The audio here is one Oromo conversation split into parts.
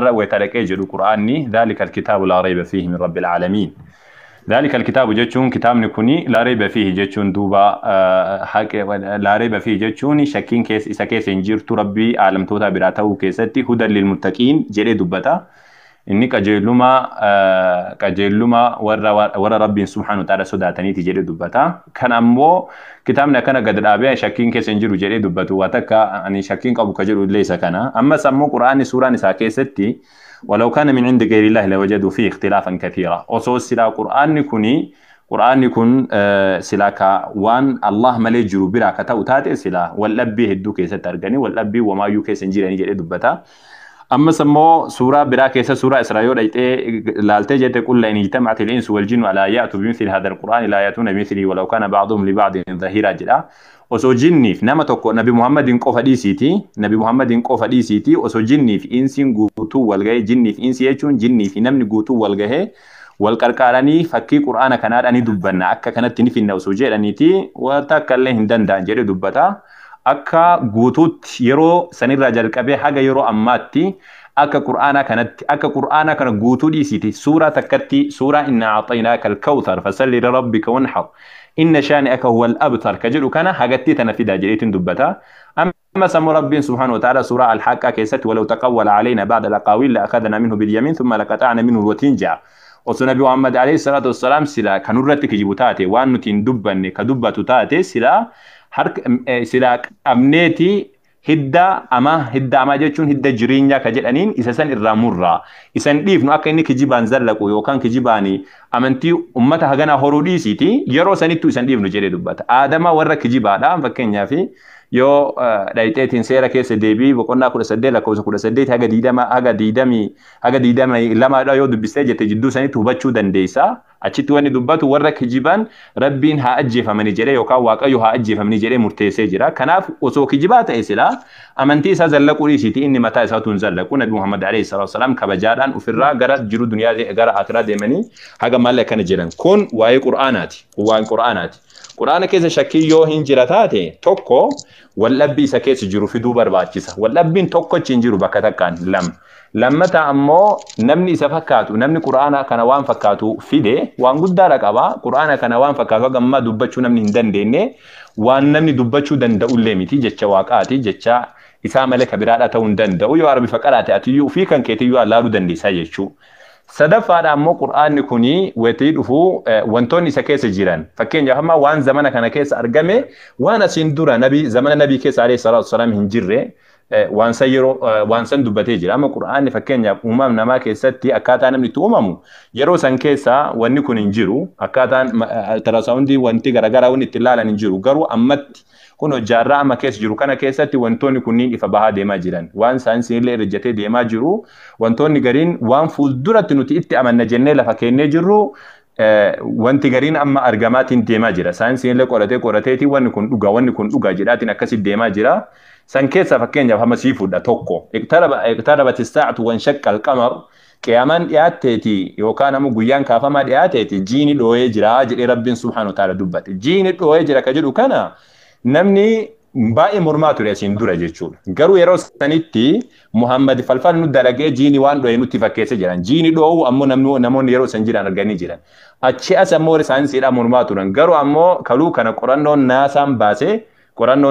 ويتركي جدو قرآني ذلك الكتاب لا ريب فيه من رب العالمين. ذلك الكتاب جتشون كتاب نكوني لا ريب فيه جتشون دوبا حق لا ريب فيه جتشون شكين كيس إسا كيس إنجير ربي عالم توتا براته كيستي هدى للمتقين جري دبتا إني كجيلوما ورا ربي سبحانه وتعالى سوداتني تجري دبتا كان أمو كتابنا كان قد رابع شكين كيس إنجير جري دبتو واتكا أني شكين كابو كجرو ليس كان أما سمو قرآن سورة نساء كيستي ولو كان من عند غير الله لوجدوا فيه اختلافا كثيرا وصو سلا قرآن يكون سلاكا وان الله ملي جرو برا كتاو تاتي سلا واللبي هدو كيسة ترغني واللبي وما يو كيسة نجيراني جري دبتا أما سمو سورة برا كيسة سورة إسرائيل لالتي جيت كل إن اجتمعت الإنس والجن على يأتوا بمثل هذا القرآن لا يأتون بمثله ولو كان بعضهم لبعض ظهيرا جدا osoo jinniif nama tokko nabi Muhammadin qofa dhiisiiti osoo jinniif insiin guutuu walgahee jinniif insi jechuun jinniif namni guutuu walgahee wal qarqaaranii fakkii qur'aana kanaadhaanii dubbanna akka kanatti ni finna osoo jedhaniiti wanta akkallee hin danda'an jedhe dubbata akka guutuutti yeroo sanirraa jalqabee haga yeroo ammaatti akka qur'aana kana guutuu dhiisiiti suuraa takkatti suuraa inna a'xaynaaka al-kawthar fasalli lirabbika wanhar إن شانئك هو الأبتر كجلو كان حاجتي تنفيدا جريت دبتا أما سمو ربي سبحانه وتعالى سورة الحق كيست ولو تقول علينا بعد الأقاويل لأخذنا منه باليمين ثم لقطعنا منه الوتنجع وسنبي محمد عليه الصلاة والسلام سلا كنورتك جبتاتي وأنو تندبني كدبة تاتي سلا سلا أمنيتي هدا أما جتشون هدا جرينيا كجلانين إساسا الرامورا إسان ليفنو أكا إني كجيبان زلقو يوكان كجيباني أمنتي أمتا هغانا هورودي سيتي يرو سانيتو إسان ليفنو جري دبات آدما ورا كجيبانا فكين يافي يو دايتين سيرا كيس ديبي وقلنا كل سدي لكوز كل سديت هاga diidama lama دا يو دبستي جت جدو سانيتو بچو دنديسا أشيتو واني دباتو ورا كجيبان ربين ها أجيفا مني جري يوكا واقعيو ها أجيفا مني جري مرتيسي جرا كناف وسو كجيبات إسلا أمنتي إسا زلقو ريسيتي إني متى إساتون زلقو نبي محمد عليه الصلاة والسلام كبجاران وفرا غرات جرو دنيا دي غرا آخرا ديماني هاga مالا كان جران كون واي قرآناتي قرآن كيس شكي يو هنجراتاتي توكو واللبي إسا كيس جرو في دوبر باچيسا واللبين توكو چنجرو بكتاكان لما تأمو نمني إسا فكاتو نمني قرآن كان وان فكاتو فيدي وان قد دارك أبا قرآن كان وان فكاتو غما دبچو نمني هندن ديني وان نمني دبچو دندأو الليميتي جتشا واقعاتي جتشا إسا ملك برادة هندن يو عربي فقراتي أتيو في كان كيتي يو اللارو دندي سايجشو سدفا أمو قرآن كوني وتيدفو وانتوني سكيس جيران فكين جهما وان زمانا كان كيس أرقامي وانا سندورا نبي زمان نبي كيس عليه الصلاة والسلام هنجره وان سيرو وان سندو بتيجر أما قرآن فكين جه أمام نما كيستي أكاتا نمني تومامو يرو سان كيسا واني كون هنجرو أكاتا تراساوندي وانتي غرغرا واني تلالا هنجرو غرو أمت كونو جارا أما كيس جرو كان كيستي وانتوني كونين إفباها ديما جيران وان سانسين لي رجتي ديما جرو وانتوني غرين وان فولدرة نوتي إتي أما نجنة لفكين نجرو wanti gariin amma argamaatiin deemaa jira saayinsiin illee qorateeti wanni kun dhugaa jedhaatiin akkasitti deemaa jira san keessa fakkeenyaaf hamma sii fuudha tokko iqtarabat as-saa'atu wanshaqqa al-qamar qiyaamaan dhiyaateeti yookaan ammoo guyyaan kaafamaa dhiyaateeti jiini dhooyee jira jedhee rabbiin subhaanahu wa ta'aala dubbate jiini dhooyee jira ka jedhu kana namni baay'ee mormaa ture asiin dura jechuudha garuu yeroo sanitti Muhammad falfal nu dalagee jiini waan dhooyee nutti fakkeesse jiran jiini dhoowu ammoo namoonni yeroo san jiran arganii jiran achi as ammoo saayinsiidhaan mormaa turan garuu ammoo kaluu kana qorannoon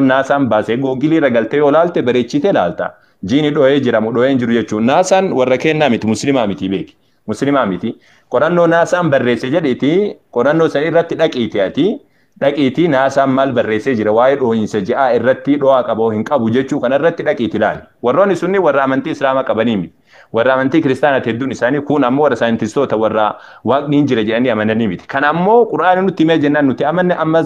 naasaan baasee googilii ragaltee yoo laalte bareechitee laalta jiini dhooyee jiramu dhooyeen jiru jechuun naasaan warra kennaa miti muslimaa miti beeki muslimaa miti qorannoo naasaan barreesse jedheeti qorannoo san irratti dhaqiitii naasaan maal barreessee jira waa'ee dhooyinsa ji'aa irratti dho'aa qaboo hin qabu jechuu kana irratti dhaqiitii laali warroonni sunni warra amantii islaamaa qabanii miti warra amantii kiristaanaa hedduun isaanii kun ammoo warra saayintistoota warra waaqni hin jira jedhanii amananii miti kan ammoo quraana nutti himee jennaan nuti amanne amma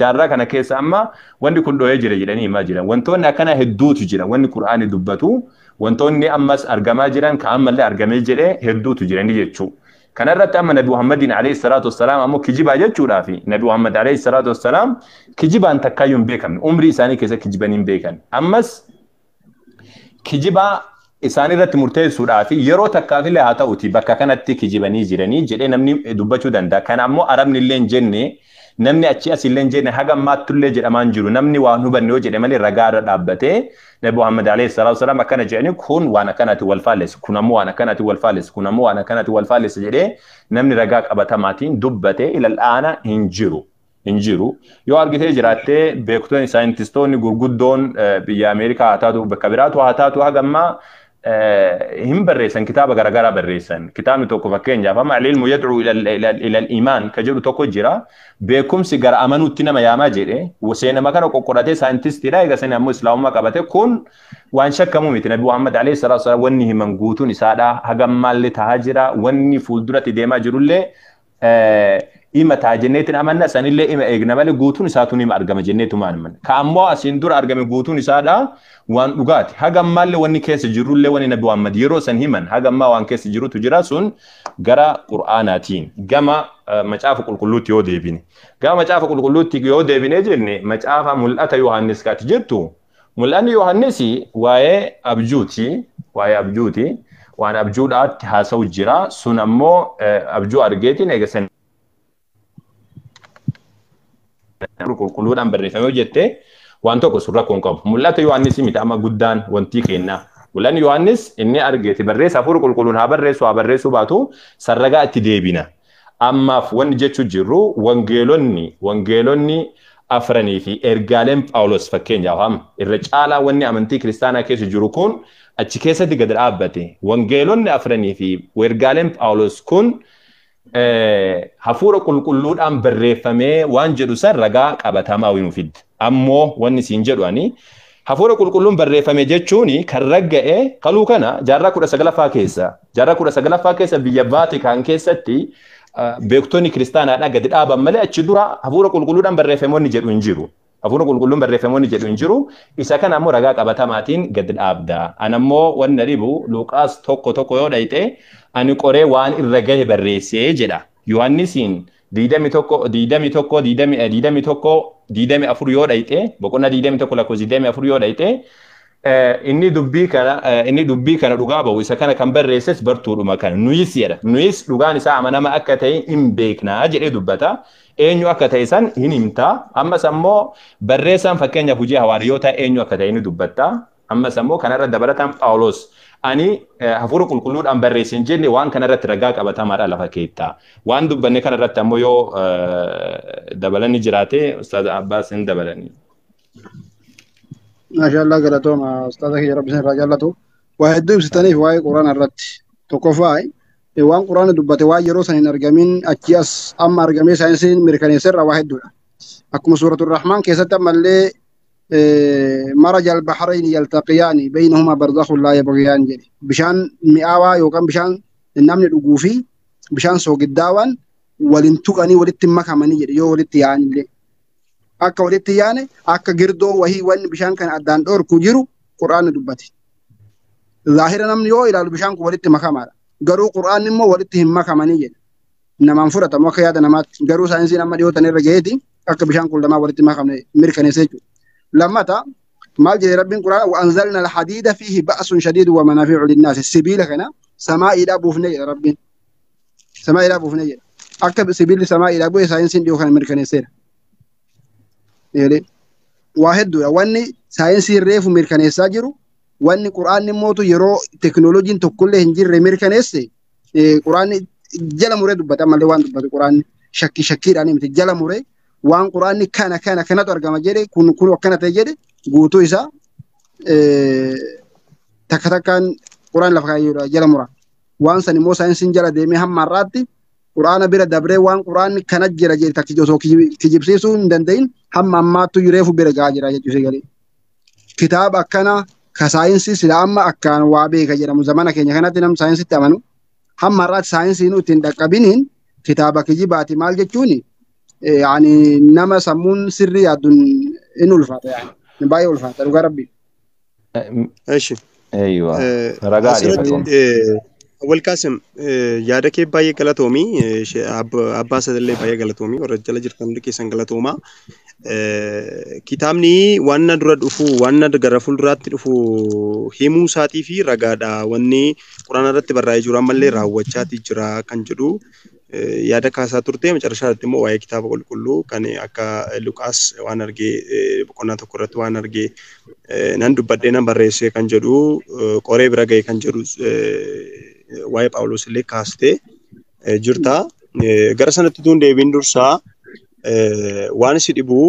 jaarraa kana keessa amma wanti kun dhooyee jira jedhanii himaa jiran wantoonni akkana hedduutu jira wanni quraani dubbatu wantoonni ammas argamaa jiran ka ammallee argamee jedhee hedduutu jiranii jechuu kanarratti amma nabi Muhammadin alayhi salatu wassalam ammoo kijibaa jechuudhaafi nabi Muhammad alayhi salatu wassalam kijibaan takkaayyuu hin beekamne umrii isaanii keessa kijibanii hin beekan ammas kijibaa isaan irratti murteessuudhaafi yeroo takkaafillee haa ta'uti bakka kanatti kijibanii jiranii jedhee namni dubbachuu danda'a kana ammoo arabni illee hin jenne namni achi asillee hin jenne haga ammaattullee jedhamaan jiru namni waan hubanne yoo jedhe malee ragaa irra dhaabbatee Nabi Muhammad alayhi salatu wasalam akkana jedhani kun waan akkanati wal faalleessa kun ammoo waan akkanati wal faalleessa kun ammoo waan akkanati wal faalleessa jedhee namni ragaa qabatamaatiin dubbatee ilal aana hin jiru yoo argitee jiraattee beektoonni saayintistoonni gurguddoon biyya Ameerikaa haa taatu bakka biraatu haa taatu haga ammaa هم بريسن كتابة غرغرة بريسن كتاب توكو فكين جافا مع العلم يدعو إلى الإيمان كجلو توكو جرا بيكم سيجار أمانو تينا يا ماجري وسينا ما كانوا كوكوراتي ساينتست لا يجا سينا مسلم ما كبته كون وان شك مو متنا نبي محمد عليه الصلاة والسلام وني هم غوتو نسادا هجم مال تهاجرا وني فولدرة تديما جرولة إما تاجنيتنا أماننا سنيلة إما إجنبالي غوتو نساتوني ما أرجم جنيتو ما نمن كأموا أسندور أرجم غوتو نسادا وان لغات هجم مال وني كيس جرولة وني نبي محمد يرو سنهمن هجم ما وان كيس جرو تجراسون جرا قرآناتين جما مشافة كل يودي بيني جما مشافة كل يودي بيني جرني مشافة ملأتا يوحنس كاتجرتو ملأني يوحنسي واي أبجوتي وان أبجودات هاسو جرا سنمو أبجو أرجيتي نيجسن كلود أم بري فما جت وانتو كسرة كونكم ملأت يوحنسي متأمل جدًا وانتي كنا ملأن يوحنس إني أرجيتي بري سافور كلون هبرسو باتو سرقة تديبنا أما فوان جت جرو وانجيلوني أفرني في إرجالم باولوس فكين جاهم الرجالة واني أمنتي كريستانا كيس جروكون أتشكيسة دي قدر أبتي وانجيلوني أفرني في وإرجالم باولوس كون هفورة كلود أم بريفمي وانجدو سر رقا قبتما وينفيد أمو واني سينجدو أني هفورة كلون بريفمي جتشوني كالرقا قالو كان جارة كورا سغلا فاكيسة بيباتي كان كيستي beektonni kiristaanaadha gadi dhaaban malee achi dura hafuura qulqulluudhaan barreeffamoonni jedhu hin jiru. Hafuura qulqulluun barreeffamoonni jedhu hin jiru. Isa kana ammoo ragaa qabatamaatiin gadi dhaabda. Ani ammoo wanna dhibu Luqaas tokko yoo dhayite ani qoree waan irra gahe barreessee jedha. Yohannisiin 21 yoo dhayite boqonnaa 21 lakkoofsa 24 yoo dhayite inni dubbii kana dhugaa bahu isa kana kan barreesses bartuudhuma kana nuyis jedha nuyis dhugaan isaa amanama akka ta'e hin beeknaa jedhee dubbata eenyu akka ta'e san hin himta ammas ammoo barreessaan fakkeenyaaf hojii hawaariyoota eenyu akka ta'e ni dubbatta ammas ammoo kanarra dabalataan Phaawulos ani hafuura qulqulluudhaan barreessin jenne waan kanarratti ragaa qabatamaadha lafa keetta waan dubbanne kanarratti ammoo yoo dabalanii jiraate Ustaaz Abbaas hin dabalanii. ما شاء الله قالتهم أستاذك يا رب سنرى جلته وهدوم ستاني في واي قرآن الرد تكفاي وان قرآن دبته واي يروسن إنرجمين أكياس أما أرجمين ساينسين مريكاني سر واحد دولا أكم سورة الرحمن كيسة ملء مرج البحرين يلتقيان بينهما برزخ لا يبغيان جري بشان مئاوا يوكم بشان النمل الوقوفي بشان سوق الداوان ولنتقني ولتمكمني جري يو ولتيان لي akka walitti yaane akka girdoo wahii wanni bishaan kan addaan dhorku jiru quraanni dubbate zaahira namni yoo ilaalu bishaan kun walitti makamaadha garuu quraanni immoo walitti hin makamanii jedha namaan fudhatamu akka yaada namaatti garuu saayinsiin amma dhiyootan irra gaheeti akka bishaan kun lamaa walitti makamne mirkaneessee jechuudha lammata maal jedhe rabbiin quraana wa anzalna alhadiida fiihi ba'sun shadiidu wa manaafi'u linnaasi sibiila kana samaa'iidhaa buufne jedha rabbiin samaa'iidhaa buufne jedha akka sibiilli samaa'iidhaa bu'e saayinsiin dhiyoo kana mirkaneesseera واحد واني ساينسي ريف ميركانيسا جيرو واني قرآن موتو يرو تكنولوجين تو كله هنجير ميركانيسي قرآن جلا مريد بتا مالي وان بتا قرآن شكي راني مت جلا مريد وان قرآن كان تو ارغام جيري كون وكنا تجيري غوتو إسا تكتكان قرآن لفقا يورا جلا مريد وان ساني مو ساينسين جلا ديمي هم مراتي قرآن بيرا دبري وان قرآن كانت جرا جري تكجوسو كجيبسيسو ندندين هم أماتو يريفو بيرا جاجرا جيسي غالي كتاب أكنا كساينسي سلام أكان وابي كجرا مزمانا كينيا كانت نم ساينسي تامنو هم مرات ساينسي نو تندقبينين كتابا كجيباتي مال جتوني يعني نما سمون سري أدون إنو الفاتح يعني نبايو الفاتح لغا ربي أيوة رقالي أول قاسم يادا كي باي غلطومي عباس دللي باي غلطومي ورجال جرتم دكي سن غلطوما كتابني وانا درا دفو وانا دغرا فولرات دفو هيمو ساتي في رغادا وني قران رت براي جورا ملي راوچاتي جرا كان جدو yaada kaasaa turte macarashaa irratti immoo waa'ee kitaaba qulqulluu kan akka Luqaas waan argee boqonnaa tokko irratti waan argee nan dubbadhee nan barreessee kan jedhu qoree bira ga'e kan jedhu waa'ee Phaawulos illee kaastee jirta. Gara sanatti tuun deebiin dursaa waan si dhibu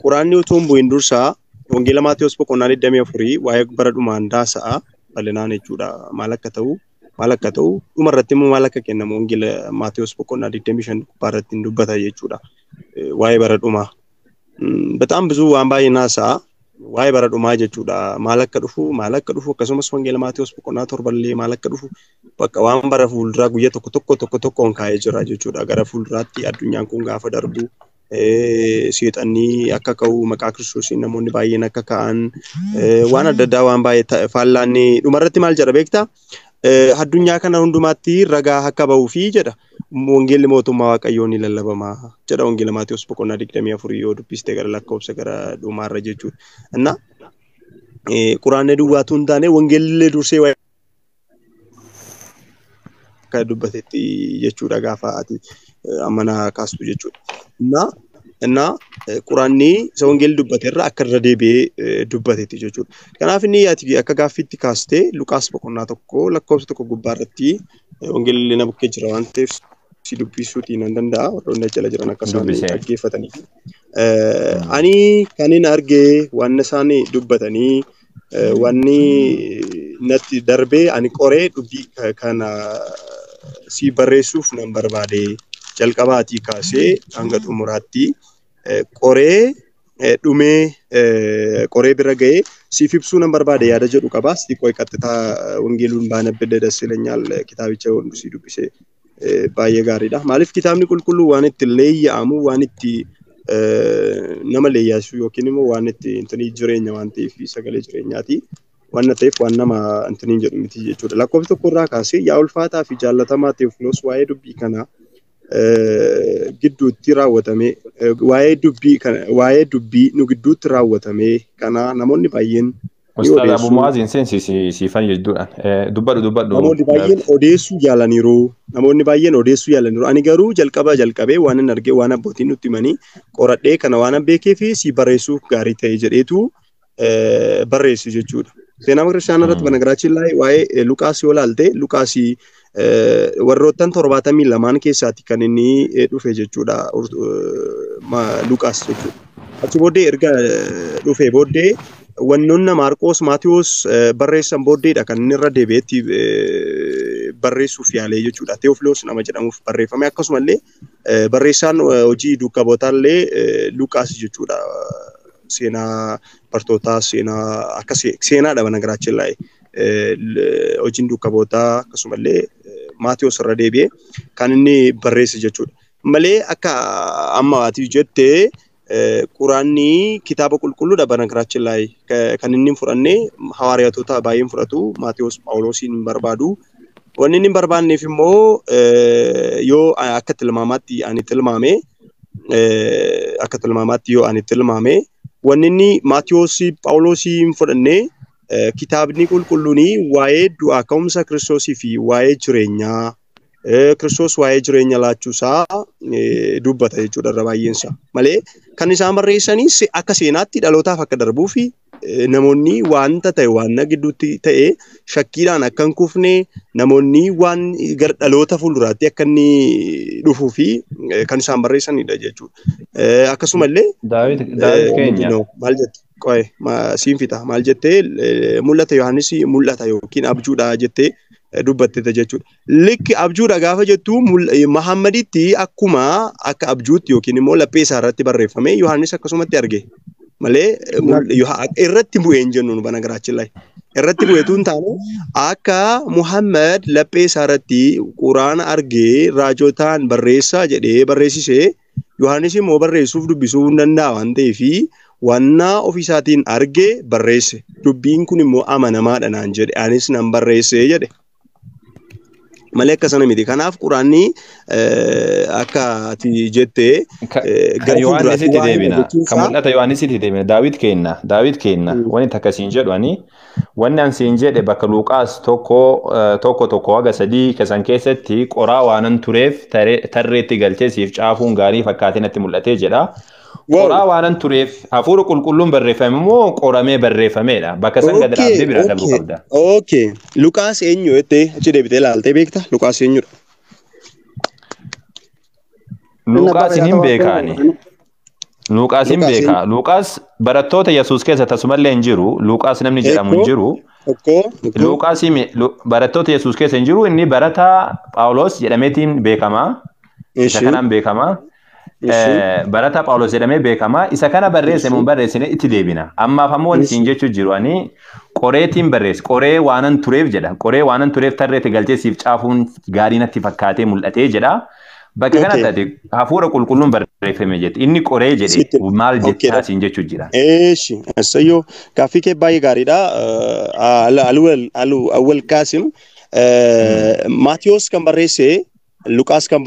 quraanni utuu hin bu'in dursaa wangeela Maatewos boqonnaa 24 waa'ee bara dhumaan daasa'a bal'inaan jechuudha maal akka ta'u dhuma irratti immoo maal akka kennamu wangeela Maatewos boqonnaa 25 irratti hin dubbata jechuudha waa'ee bara dhumaa. Bataam ብዙ waan baay'ee naasa'a waa'ee bara dhumaa jechuudha maal akka dhufu akkasumas wangeela Maatewos boqonnaa 7 illee maal akka dhufu bakka waan bara fuulduraa guyyaa tokkoon kaa'ee jira jechuudha gara fuulduraatti addunyaan kun gaafa darbu seexanni akka ka'u maqaa Kiristoosiin namoonni baay'een akka ka'an waan adda addaa waan baay'ee faallaanni dhumarratti maal jedha beektaa addunyaa kana hundumaatti ragaa akka ba'uu fi jedha wangeelli mootummaa Waaqayyoo ni lallabamaa jedha wangeela Maatewos boqonnaa 24 yoo dubbiste gara lakkoofsa gara dhumaarra jechuudha. Innaa quraanni duwwaatu hin taane wangeelli dursee akka dubbatetti jechuudha gaafa ati amana kaastu jechuudha. Innaa quraanni isa wangeelli dubbateerra akka irra deebi'ee dubbatetti jechuudha. Kanaaf inni ati akka gaaffiitti kaastee Luqaas boqonnaa 1 lakkoofsa 1 gubbaarratti wangeelli na bukkee jira waan ta'eef si dubbisuutiin nan danda'a warroonni jala jiran akka isaan dhaggeeffatanii. Ani kanin argee waan isaan dubbatanii wanni natti darbee ani qoree dubbii kana si barreessuuf nan barbaade jalqabaatii kaasee hanga xumuraatti qoree dhumee qoree bira ga'ee siif ibsuu nan barbaade yaada jedhu qaba. Si qo'ee qaxxitaa wangeeluun baana bedda dassileenyaal kitaabicha hundi si dubbisee baay'ee gaariidha. Maaliif kitaabni qulqulluu waan itti leeyya'amu waan itti nama leeyyaasu yookiin immoo waan itti intanii jireenya waan ta'eef sagalee jireenyaati. Waan ta'eef waan nama intanii jedhu miti jechuudha. Lakkoofsa tokko irraa kaasee yaa ulfaataa fi jaallatamaa Tewofilos waa'ee dubbii kana gidduutti raawwatame waa'ee dubbii nu gidduutti raawwatame kana namoonni baay'een Ustaad Abu Muazin sensi si fani jedhuudhaan dubbadhu. Namoonni baay'een odeessuu jaalaniiru. Ani garuu jalqabee waan hin argee waan abbootiin nutti himanii qoradhee kana waan beekee fi si barreessuuf gaarii ta'e jedheetu barreessu jechuudha. Seenaa Kiristaanaa irratti banagaraachin waa'ee Luqaas yoo ilaalte Luqaasii warroottan 72 keessaatti kan inni dhufe jechuudha Luqaas jechuudha. Achi booddee erga dhufe booddee wannoonna Maarqos Maatewos barreessan booddeedha kan inni irra deebi'eetti barreessuuf yaalee jechuudha. Tewofilos nama jedhamuuf barreeffame akkasumallee barreessaan hojii duukaa bootaallee Luqaas jechuudha. Seenaa bartootaa seenaa akka seenaadha banagaraachin hojiin duukaa bootaa akkasumallee Maatewos irra deebi'ee kan inni barreesse jechuudha. Malee akka amma ati jettee quraanni kitaaba qulqulluudha banagaraachin kan inni fudhannee hawaariyaatota baay'een fudhatu Maatewos Phaawulosiin hin barbaadu. Wanni inni hin barbaanneef immoo yoo akka tilmaamaatti ani tilmaame wanni inni Maatewos Phaawulosiin fudhannee kitaabni qulqulluun waa'ee du'aa ka'umsa Kiristoosii fi waa'ee jireenyaa Kiristoos waa'ee jireenya laachuusaa dubbata jechuudha irra baay'eensa. Malee kan isaan barreessanis akka seenaatti dhalootaaf akka darbuu fi namoonni wanta ta'e waan gidduutti ta'e shakkiidhaan akka hin kufne namoonni waan gara dhaloota fuulduraatti akka inni dhufuu fi kan isaan barreessanidha jechuudha. Akkasumallee Daawit keenya maal jette? Qo'ee siin fita maal jettee mul'ata Yohaannis mul'ata yookiin abjuudha jettee dubbattee jechuudha. Likki abjuudha gaafa jettu Muhammaditti akkuma akka abjuutti yookiin immoo laphee isaa irratti barreeffame Yohaannis akkasumatti arge. Malee irratti bu'ee hin jennuun banagaraachin irratti bu'eetu hin taane akka Muhammad laphee isaa irratti quraana argee raajotaan barreessaa jedhee barreessisee Yohaannis immoo barreessuuf dubbisuu hin danda'a waan ta'eef wanna ofiisaatiin argee barreesse. Dubbiin kun immoo amanamaadha naan jedhe anis nan barreesse jedhe. malee akka sana miti. Kanaaf quraanni akka ati jettee gara Yohaannisitti deebina. Kan mul'ata Yohaannisitti deebina. Daawit kenna. Wanti akkasiin jedhu ani wanni an siin jedhe bakka Luqaas tokko haga sadii kesan keessatti qoraa waanan tureef tarreetti galchee siif caafuun gaarii fakkaatiin natti mul'atee jedha. Qoraa waanan tureef hafuura qulqulluun barreeffame moo qoramee barreeffameedha. Bakka san gad dhaabdee bira darbuu qabda. Okay. Luqaas eenyu jettee achi deebitee ilaaltee beekta? Luqaas eenyudha? Luqaasin hin beekaani. Luqaasin beeka. Luqaas barattoota Yesuus keessa tasumallee hin jiru. Luqaas namni jedhamu hin jiru. Luqaas barattoota Yesuus keessa hin jiru. Inni barataa Phaawulos jedhameetiin beekama. Isa kanaan beekama. Barataa Phaawulos jedhamee beekama. Isa kana barreesse mun barreessine itti deebina. Ammaaf ammoo wanti siin jechuu jiru ani qoreetiin barreesse. Qoree waanan tureef jedha. Qoree waanan tureef tarreetti galchee siif caafuun gaarii natti fakkaatee mul'atee jedha. Bakka kanatti hafuura qulqulluun barreeffame jetti. Inni qoree jedhe maal jettaa siin jechuu jira. Eeshi, asayyo gaaffii kee baay'ee gaariidha. Awwal Qaasim Maatiyos kan barreesse, Luqaas kan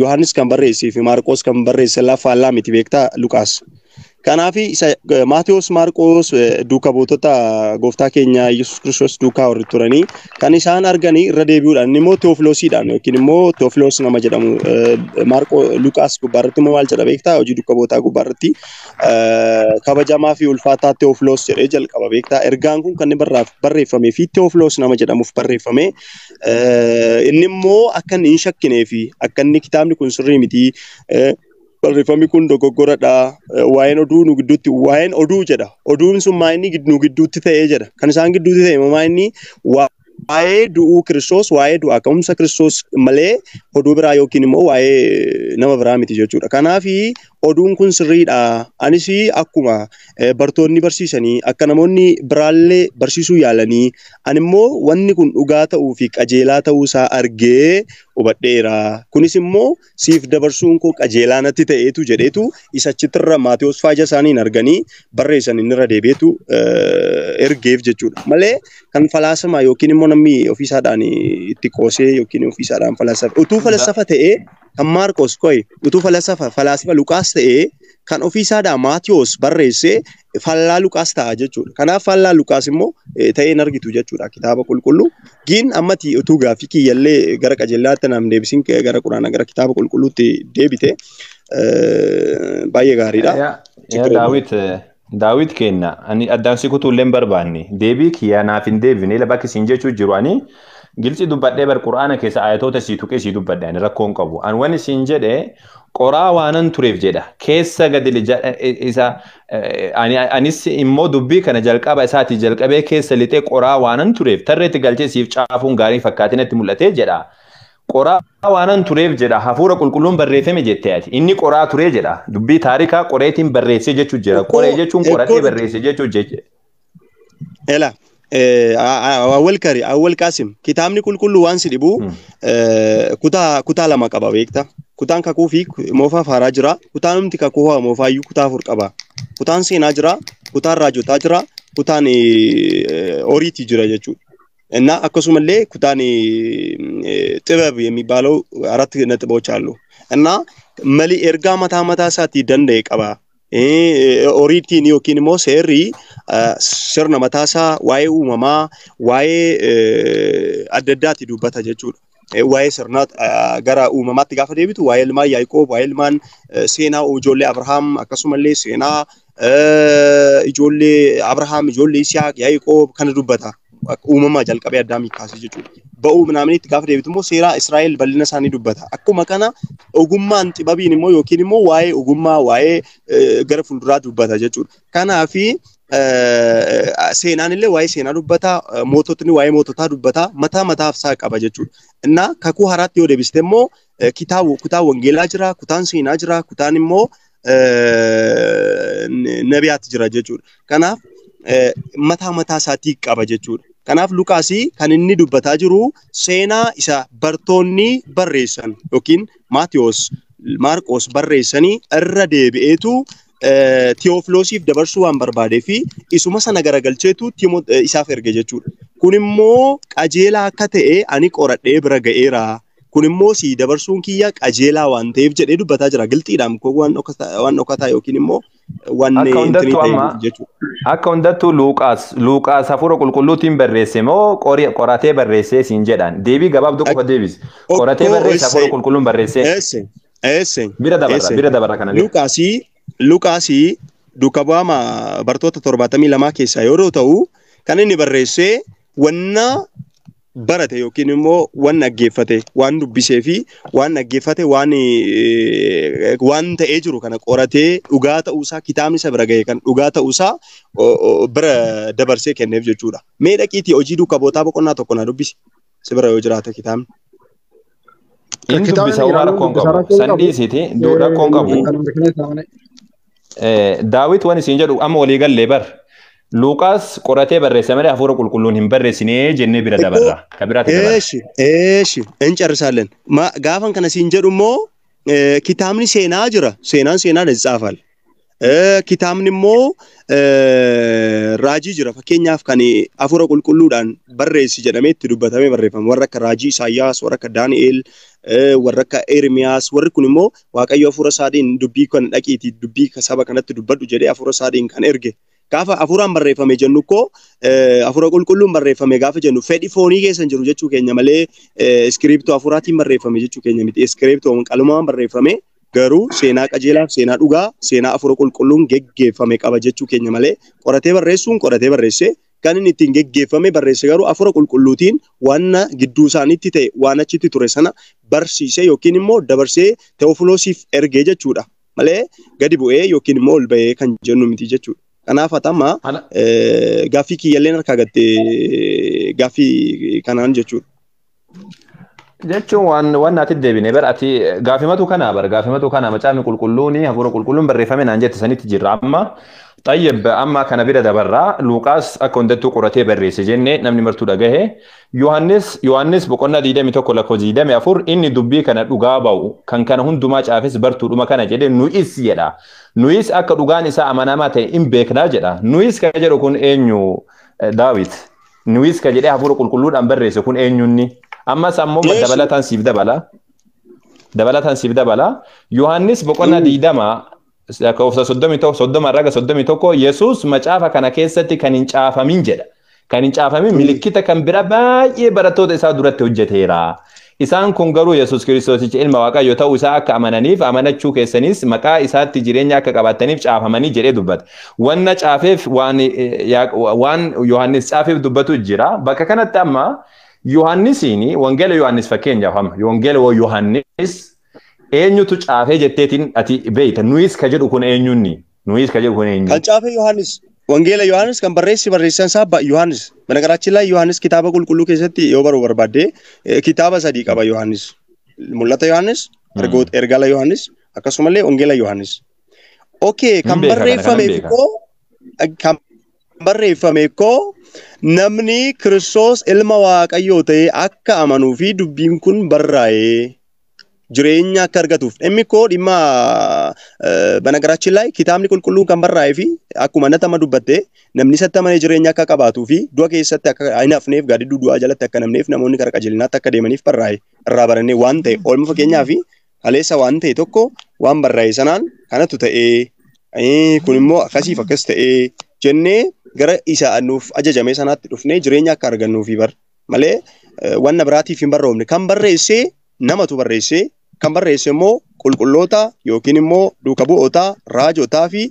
Yohaannis kan barreesse fi Maarqos kan barreesse lafaallaa miti beektaa Luqaas. Kanaafi isa Maatiyos Maarqos duuka buutota gooftaa keenya Yesuus Kiristoos duukaa warri turanii kan isaan arganii irra deebi'uudhaan immoo Teofilosiidhaan yookiin immoo Teofilos nama jedhamu Luqaas gubbaarratti immoo maal jedha beektaa hojii duuka bootaa gubbaarratti kabajamaa fi ulfaataa Teofilos jedhee jalqaba beektaa ergaan kun kan barreeffamee fi Teofilos nama jedhamuuf barreeffame inni immoo akka inni hin shakkinee fi akka inni kitaabni kun sirrii miti barreeffamni kun dogoggoradha. Waa'een oduu nu gidduutti waa'een oduu jedha. Oduun sun maa inni nu gidduutti ta'ee jedha. Kan isaan gidduutti ta'e maa inni waa'ee du'uu Kiristoos, waa'ee du'aa ka'umsa Kiristoos malee oduu biraa yookiin immoo waa'ee nama biraa miti jechuudha. Kanaafi oduun kun sirriidha. Anis akkuma bartoonni barsiisanii akka namoonni biraallee barsiisuu yaalanii ani immoo wanni kun dhugaa ta'uu fi qajeelaa ta'uu isaa argee hubadheera. Kunis immoo siif dabarsuun koo qajeelaa natti ta'eetu jedheetu isa achittirra Maatiyos faaja isaaniin arganii barreessan inni irra deebi'eetu ergeef jechuudha. Malee kan falaasama yookiin immoo namni ofiisaadhaan itti qoosee yookiin ofiisaadhaan falaasama utuu falaasama ta'ee kan Maarqos koi utuu falaasama Luqaas ta'ee kan ofiisaadhaan Maatiyos barreessee fallaa Luqaas ta'a jechuudha. Kanaaf fallaa Luqaas immoo ta'ee hin argitu jechuudha kitaaba qulqulluu. Giin ammati utuu gaaffii kiyyallee gara qajeelaatti nam deebisin gara quraana gara kitaaba qulqulluutti deebite baay'ee gaariidha. Daawit kenna ani addaan si kutuullee hin barbaanne deebii kiyya naaf hin deebine bakki siin jechuu jiru ani gilci dubbadhee bar quraana keessa ayatoota sii tuqee sii dubbadhe ani rakkoon qabu. An wani siin jedhe qoraa waanan tureef jedha keessa gadi isa anis immoo dubbii kana jalqaba isaati jalqabee keessa lixee qoraa waanan tureef tarreetti galchee siif caafuun gaarii fakkaatiin itti mul'atee jedha. Qoraa waanan tureef jedha hafuura qulqulluun barreeffame jettee ati inni qoraa turee jedha dubbii taarikaa qoreetiin barreessee jechuu jira. Qoree jechuun qoratee barreessee jechuu jechuudha. Ela awwal Qaasim kitaabni qulqulluu waan si dhibu kutaa lama qaba beekta. Kutaan kakuu fi moofaa faaraa jira. Kutaan humti kakuu moofaayyuu kutaa afur qaba. Kutaan seenaa jira. Kutaan raajotaa jira. Kutaan oriitii jira jechuudha. እና akkasumallee kutaan ጥበብ የሚባለው አራት ነጥቦች አሉ እና መሊ ኤርጋ ማታ ሳቲ ደንደ ቀባ ኦሪቲን ዮኪን ሞ ሴሪ ስርነ መታሳ ዋይ ኡማማ ዋይ አደዳት ዱበታ ጀቹ ዋይ ስርናት ጋራ ኡማማት ጋፈ ደቢቱ ዋይ ልማ ያዕቆብ ዋይ ልማን ሴና ኦጆሌ አብርሃም akkasumallee ሴና ኢጆሌ አብርሃም ኢጆሌ ይስሐቅ ያዕቆብ ከነ ዱበታ uumama jalqabee addaamii kaasee jechuudha. Ba'uu naamnitti gaafa deebitu immoo seeraa Israa'el bal'ina isaanii dubbata. Akkuma kana ogummaan xibabiin immoo yookiin immoo waa'ee ogummaa waa'ee gara fuulduraa dubbata jechuudha. Kanaafi seenaan illee waa'ee seenaa dubbata, moototni waa'ee moototaa dubbata, mataa isaa qaba jechuudha. Inna kakuu haraatti yoo deebiste immoo kutaa wangeelaa jira, kutaan seenaa jira, kutaan immoo nabiyaatti jira jechuudha. Kanaaf mataa isaatii qaba jechuudha. Kanaaf Luqaasii kan inni dubbataa jiru seenaa isa bartoonni barreessan yookiin Maatiyos, Maarqos barreessanii irra deebi'eetu Teofilosiif dabarsuu waan barbaadee fi isuma sana garagalcheetu isaaf erge jechuudha. kun immoo qajeelaa akka ta'e ani qoradhee bira ga'eera. Kun immoo si dabarsuun kiyya qajeelaa waan ta'eef jedhee dubbataa jira. Gilxiidhaan waan dhokataa yookiin immoo waan intinii ta'e jechuudha. Akka hundattuu Luuqaas hafuura qulqulluutiin barreesse moo qoratee barreessee siin jedhaan? Deebii gabaabduu qofa deebisi. Qoratee barreesse hafuura qulqulluun barreessee. Bira dabarra kana. Luuqaasii duuka bu'aama bartoota 72 keessaa yeroo ta'u kan inni barreessee wanna barate yookiin immoo waan dhaggeeffate waan dubbisee fi waan dhaggeeffate waan ta'ee jiru kana qoratee dhugaa ta'uusaa kitaabni isa bira ga'e kan dhugaa ta'uusaa bira dabarsee kenneef jechuudha. Mee dhaqiitii hojii duuka bootaa boqonnaa tokko na dubbisi si bira yoo jiraate kitaabni. Inni dubbisa waan rakkoon qabu san dhiisiti rakkoon qabu. Daawit waan isin jedhu amma walii gallee bar. Luuqaas qoratee barreesse malee hafuura qulqulluun hin barreessinee jennee bira dabarra. Hin carrisaalleen. Gaafan kana siin jedhu immoo kitaabni seenaa jira. Seenaan caafal. Kitaabni immoo raajii jira. Fakkeenyaaf kan hafuura qulqulluudhaan barreessi jedhamee itti dubbatamee barreeffama. Warra akka raajii Isaayyaas, warra akka Daani'eel, warra akka Ermiyaas, warri kun immoo Waaqayyo hafuura isaatiin dubbii kan dhaqiitii dubbii saba kanatti dubbadhu jedhee hafuura isaatiin kan erge. Gaafa hafuuraan barreeffame jennu koo hafuura qulqulluun barreeffame gaafa jennu fedhi foonii keessan jiru jechuu keenya malee iskiriiptoo hafuuraatiin barreeffame jechuu keenya miti. Iskiriiptoo qalumaan barreeffame garuu seenaa qajeelaaf seenaa dhugaa seenaa hafuura qulqulluun geggeeffame qaba jechuu keenya malee qoratee barreessuun qoratee barreesse kan inni ittiin geggeeffame barreesse garuu hafuura qulqulluutiin waan gidduu isaaniitti ta'e waan achitti ture sana barsiise yookiin immoo dabarsee Tewofiloosiif ergee jechuudha malee gadi bu'ee yookiin immoo ol ba'ee kan jennu miti jechuudha. Kanaaf atama gaaffii kiyyalleen harkaa gattee gaaffii kanaan jechuudha. Jechuun waan ati deebine bar ati gaafimatu kana macaafni qulqulluuni hafuura qulqulluun barreeffame naan jette sanitti jirra amma xayyib amma kana bira dabarraa Luuqaas akka hundattuu qoratee barreesse jenne namni martuu dhagahe Yohaannis boqonnaa 21 lakkoofsa 24 inni dubbii kana dhugaa ba'u kan kana hundumaa caafes bartuudhuma kana jedhe nu'is jedha. Nu'is akka dhugaan isaa amanamaa ta'e hin beeknaa jedha. Nu'is kan jedhu kun eenyu Daawit? Nu'is kan jedhee hafuura qulqulluudhaan barreesse kun eenyunni? Ammas ammoo dabalataan siif dabala. Yohaannis boqonnaa 20 lakkoofsa 31 Yesuus macaafa kana keessatti kan hin caafamin jedha. Kan hin caafamin milikkita kan bira baay'ee barattoota isaa duratti hojjeteera. Isaan kun garuu Yesuus Kiristoosichi ilma Waaqayyoo ta'uu isaa akka amananiif amanachuu keessanis maqaa isaatti jireenya akka qabaataniif caafamanii jedhee dubbata. Wanna caafeef waan Yohaannis caafeef dubbatu jira. Bakka kanatti amma Yohaannisiin wangeela Yohaannis fakkeenyaaf amma wangeela Yohaannis eenyutu caafee jetteetiin ati beeyta Nu'is ka jedhu kun eenyunni? Nu'is ka jedhu kun eenyu? Kan caafee Yohaannis wangeela Yohaannis kan barreessan isaa Yohaannis. Banagaraachin Yohaannis kitaaba qulqulluu keessatti yoo baruu barbaadde kitaaba 3 qaba Yohaannis. Mul'ata Yohaannis, ergala Yohaannis, akkasumallee wangeela Yohaannis. Okay, kan barreeffame koo namni Kiristoos ilma Waaqayyoo ta'e akka amanuu fi dubbiin kun barraa'ee jireenya akka argatuuf dhimmi koo dhimma banagaraachin kitaabni qulqulluun kan barraa'ee fi akkuma natama dubbatte namni isatti amanee jireenya akka qabaatuu fi du'a keessatti akka hin hafneef gaaddidduu du'aa jalatti akka namneef namoonni karaa qajeelinaatti akka deemaniif barraa'e irraa barannee waan ta'e oolma fakkeenyaa fi kaleessa waan ta'e tokko waan barraa'e sanaan kanatu ta'ee kun immoo akkasiif akkas ta'ee jennee gara isa nuuf ajajame sanaatti dhufnee jireenya akka argannuufi bar malee wanna biraatiif hin barroomne kan barreessee namatu barreessee kan barreesse immoo qulqulloota yookiin immoo duuka bu'oota raajotaa fi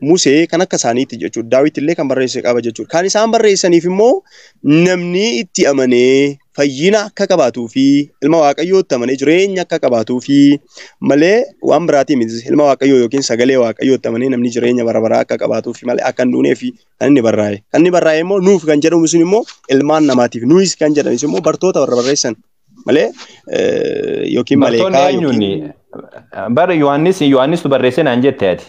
Musee kan akka isaaniitti jechuudha. Daawit illee kan barreesse qaba jechuudha. Kan isaan barreessaniif immoo namni itti amanee fayyina akka qabaatuu fi ilma Waaqayyootti amanee jireenya akka qabaatuu fi malee waan biraatii miti ilma Waaqayyoo yookiin sagalee Waaqayyootti amanee namni jireenya bara baraa akka qabaatuu fi malee akka hin duunee fi kan inni barraa'e. Kan inni barraa'e immoo nuuf kan jedhamu sun immoo ilmaan namaatiif nuus kan jedhanis immoo bartoota warra barreessan malee yookiin maleekaa yookiin bara Yohaannistu barreesse naan jette ati.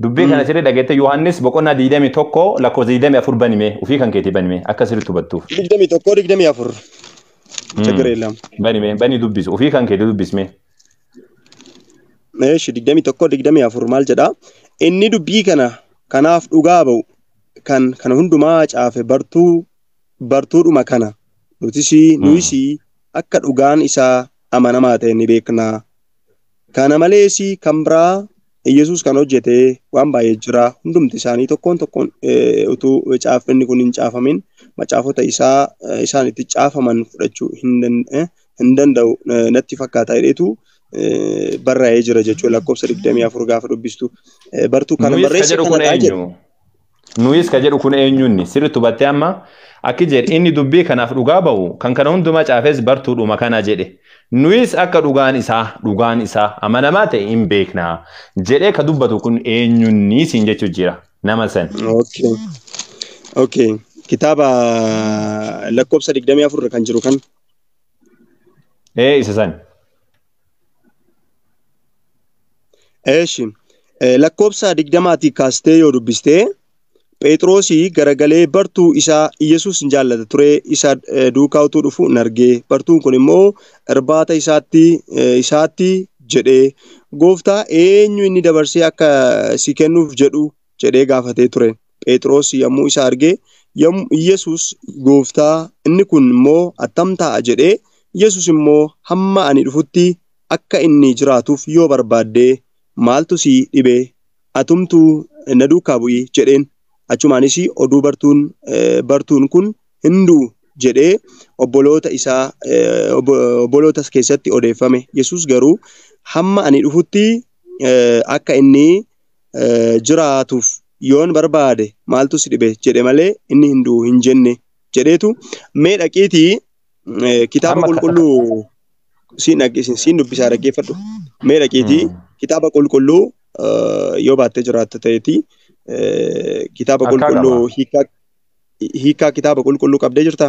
Dubbii kana sirrii dhageette Yohaannis boqonnaa 21 lakkoofsa 24 banime ofii kan keetii banime akka sirriitti hubattuuf. 24. Chagreellam. Bani dubbisu ofii kan keetii dubbisme. 21 maal jedha? Inni dubbii kanaaf dhugaa ba'u kana hundumaa caafe bartuu bartuudhuma kana nuyis akka dhugaan isaa amanamaa ta'e ni beekna. Kana malees kan biraa Yesuus kan hojjete waan baay'ee jira. Hundumti isaanii tokkoon utuu caaffanni kun hin caafamin macaafota isaan itti caafaman fudhachuu hin danda'u natti fakkaata jedheetu barraa'ee jira jechuudha. Lakkoofsa 24 gaafa dubbistu bartuu kana barreesse kana jedhu. Nuyis ka jedhu kun eenyunni sirriitti hubattee amma akki jedhe inni dubbii kanaaf dhugaa ba'u kan kana hundumaa caafes bartuudhuma kana jedhe. Nuyis akka dhugaan isaa amanamaa ta'e hin beekna jedhee ka dubbatu kun eenyunni siin jechuu jira nama san. Okay. Kitaaba lakkoofsa 24 kan jiru kan. Isa san. Lakkoofsa 20 kaastee yoo dubbistee Phexroosii garagalee bartuu isaa Yesuus hin jaallata ture isa duukaa utuu dhufu hin argee. Bartuun kun immoo irbaata isaatti jedhee gooftaa eenyu inni dabarsee akka si kennuuf jedhu jedhee gaafatee ture. Phexros yommuu isa argee Yesuus gooftaa inni kun immoo attam ta'a jedhee Yesuus immoo hamma ani dhufutti akka inni jiraatuuf yoo barbaadde maaltu si dhibee atumtuu na duukaa bu'i jedheen. Achumaanis oduu bartuun kun hinduu jedhee obboloota keessatti odeeffame. Yesuus garuu hamma ani dhufutti akka inni jiraatuuf yoon barbaade maaltu si dhibe jedhe malee inni hinduu hin jenne jedheetu mee dhaqiitii kitaaba qulqulluu siin dubbisaa dhaggeeffadhu. Mee dhaqiitii kitaaba qulqulluu yoo baattee jiraatte ta'eeti. Kitaaba qulqulluu hiikaa kitaaba qulqulluu qabdee jirta?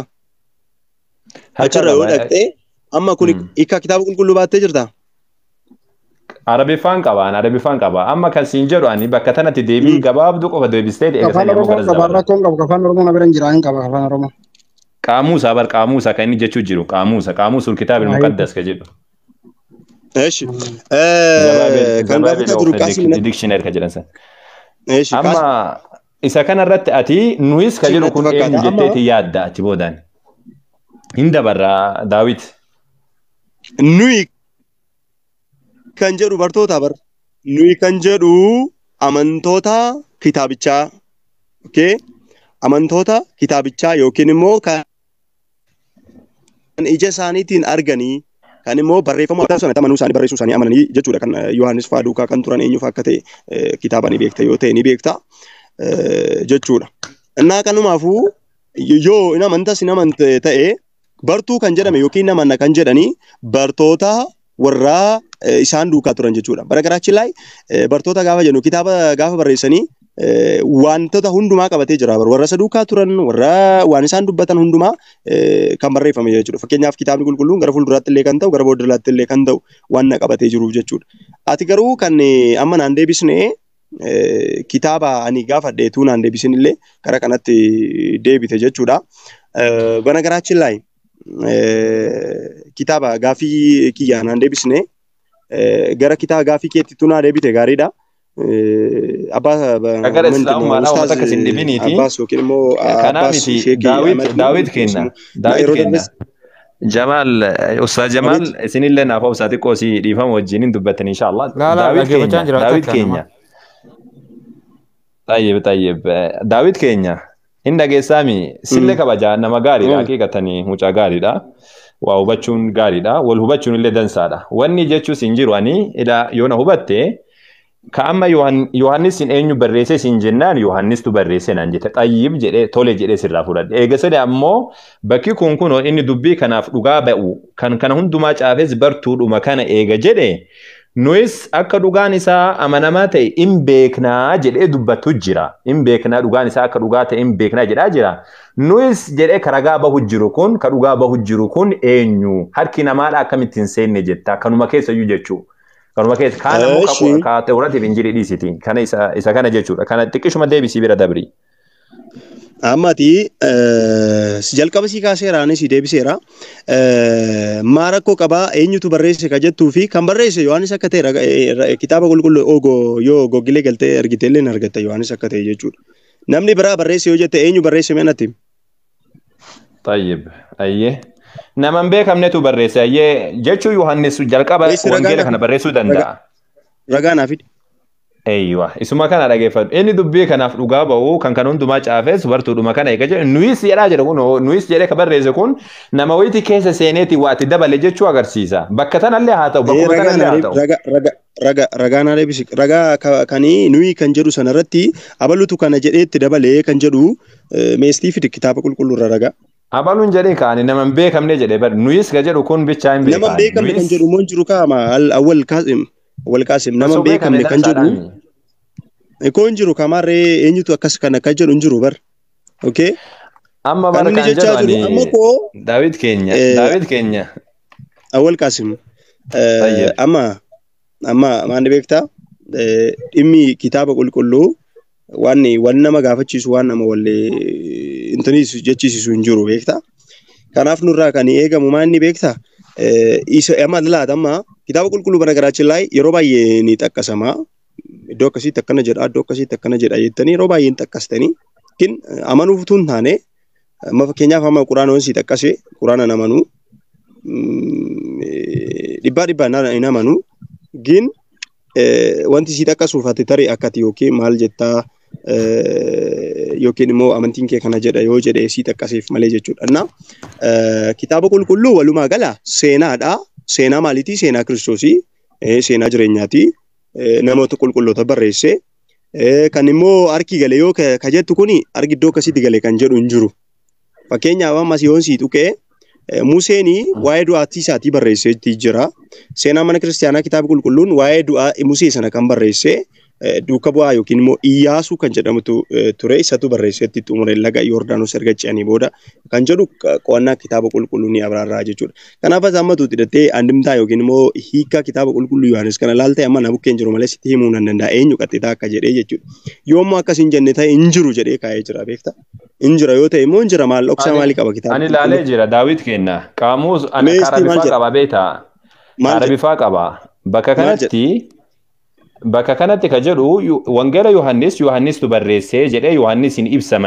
Achirra yoo dhaqxee amma kun hiikaa kitaaba qulqulluu baattee jirta? Arabiffaan qaba. Amma kan siin jedhu ani bakka tanatti deebii gabaabduu qofa deebistee Afaan Oromoo na bira hin jiraan qaba afaan Oromoo. Qaamuusa kan inni jechuu jiru qaamuusul kitaaba muqaddas ka jedhu. Kan gaafa jiru qaasii dictionary ka jedhan san. Amma isa kanarratti ati nuyis ka jedhu kun eenyu jetteeti yaadda ati boodaan. Hin dabarraa Daawit. Nuyi kan jedhu bartoota bar. Nuyi kan jedhu amantoota kitaabichaa. Amantoota kitaabichaa yookiin immoo kan ija isaaniitiin arganii kan immoo barreeffama sana amanuu isaanii barreessuu isaanii amananii jechuudha. Kan Yohaannis fa'aa duukaa kan turan eenyuuf akka ta'e kitaaba ni beekta yoo ta'e ni beekta jechuudha. Innaa kanumaafuu yoo in amantas in amante ta'e bartuu kan jedhame yookiin namanna kan jedhanii bartoota warraa isaan duukaa turan jechuudha. Bara garaachiin laay bartoota gaafa jennu kitaaba gaafa barreessanii wantoota hundumaa qabatee jira. Warra isa duukaa turan warra waan isaan dubbatan hundumaa kan barreeffame jechuudha. Fakkeenyaaf kitaabni qulqulluun gara fuulduraatti illee kan ta'u gara booddalaatti illee kan ta'u waan qabatee jiruuf jechuudha. Ati garuu kan amma naan deebisne kitaaba ani gaafadheetu naan deebisin illee gara kanatti deebite jechuudha. Bara garaachiin laay kitaaba gaafii kiyyaa naan deebisne gara kitaaba gaafii keettitu naa deebite gaariidha. Abbaa Daawit kenna Jamal Ustaz Jamal isinillee naaf obsaa xiqqoo si dhiifama wajjin dubbattan inshallah. Daawit keenya Daawit keenya hin dhageessaami sillee kabajaa nama gaariidha haqiiqatanii mucaa gaariidha. Waa hubachuun gaariidha. Wal hubachuun illee dansaadha. Wanni jechuus hin jiru ani yoo na hubatte Ka'amma Yohaannis eenyu barreesse siin jennaan Yohaannistu barreesse naan jette xayyib jedhee tole jedhee sirraa fudhadhe. Eegasanii ammoo bakki kun inni dubbii kanaaf dhugaa ba'u kan kana hundumaa caafes bartuudhuma kana eega jedhe nuyis akka dhugaan isaa amanamaa ta'e hin beeknaa jedhee dubbatu jira. Hin beeknaa dhugaan isaa akka dhugaa ta'e hin beeknaa jedhaa jira. Nuyis jedhee karagaa bahu jiru kun ka dhugaa bahu jiru kun eenyu harki namaadha akkamittiin seenne jetta kanuma keessayyuu jechuudha. Kanuma keessa kana muka ka teewratiif injiri dhiisitiin kana isa kana jechuudha. Kana xiqqishuma deebisii bira dabri. Ammati si jalqaba si kaaseeraanis si deebiseera. Maal rakkoo qabaa eenyutu barreesse ka jettuu fi kan barreesse Yohaannis akka ta'e kitaaba qulqulluu yoo goggilee galtee argite illee argatta Yohaannis akka ta'e jechuudha. Namni biraa barreesse yoo jette eenyu barreesse meenatti? طيب أيه نمن بيكم نتو بريسة أيه جتشو يوحنس جلقة Eessi وانجيل كان بريسو دندا ragaa naa fidi. أيوة اسمه كان على كيف إني دبي كان في رقابة هو كان هندو ما شافس برتو دم كان يكجر نويس يراجع كونه نويس جري كبر رئيس كون نمويتي كيس سينتي وقت دبل جتشو أجر سيسا بكتنا اللي هاتو بكتنا اللي هاتو Ragaa naa deebisi. Ragaa kanii nuyi kan jedhu sanarratti abalutu kana jedheetti dabalee kan jedhu meestii fidi kitaaba qulqulluurra ragaa. abalun jedhee kaani naman beekamne jedhee bar nuyis ka jedhu kun bichaa hin Nama beekamne kan jedhu immoo jiru kaama awwal kaasim nama beekamne kan jedhu ikoo hin jiru kaamarree eenyutu akkas kana kan jedhu hin jiru bar. Okay. amma Kan bara inni kan jechaa jedhu jiru amma koo Daawit keenya awwal kaasim Tayyib. amma maal beektaa dhimmi kitaaba qulqulluu waan nama gaafachiisu waan nama wallee intaniis jechiisisu hin jiru beektaa. Kanaaf nurraa kan eegamu maanni beektaa isa amma laata amma kitaaba qulqulluu bana garaachillaa yeroo baay'ee ni xaqqasama. Iddoo akkasiitti akkana jedha iddoo akkasiitti akkana jedha jettanii yeroo baay'ee hin xaqqastanii kin amanuuf utuu hin taane amma fakkeenyaaf amma quraana wansi xaqqase quraana namanuu dhibbaa hin amanuu gin wanti si xaqqasuuf ati tarii akkati yookiin maal jettaa yookiin immoo amantiin kee kana jedha yoo jedhee si xaqqaseef malee jechuudha. እና kitaaba qulqulluu walumaa gala seenaadha. Seenaa maaliitii? Seenaa Kiristoosii, seenaa jireenyaati. Namoota qulqulloota barreesse. Kan immoo harki gale yoo ka jettu kuni harki iddoo akkasitti gale kan jedhu hin jiru. Fakkeenyaaf amma si yoon si tuqee Museenii waa'ee du'aatii isaatii barreessee jira. Seenaa mana kiristaanaa kitaaba qulqulluun waa'ee du'aa Musee sana kan barreesse duuka bu'aa yookiin immoo Iyyaasuu kan jedhamutu ture isatu barreesseetti xumure laga Yordaanos erga ce'anii booda kan jedhu qo'annaa kitaaba qulqulluu ni abraarraa jechuudha. Kanaaf as amma tuuti dhattee andimtaa yookiin immoo hiikaa kitaaba qulqulluu Yohaannis kana laaltee amma na bukkeen jiru malee sitti himuu nan danda'a eenyu qaxxitaa akka jedhee jechuudha. Yoommoo akkas hin jenne ta'e hin jiru jedhee kaa'ee jira beektaa. Hin jira yoo ta'e immoo hin jira maal dhoksaa maalii qaba kitaaba? Ani laalee jira Daawit kenna qaamuus ani karaa qaba beeta karaa qaba bakka kanatti ka jedhu wangeela Yohaannistu barreessee jedhee Yohaannisin ibsa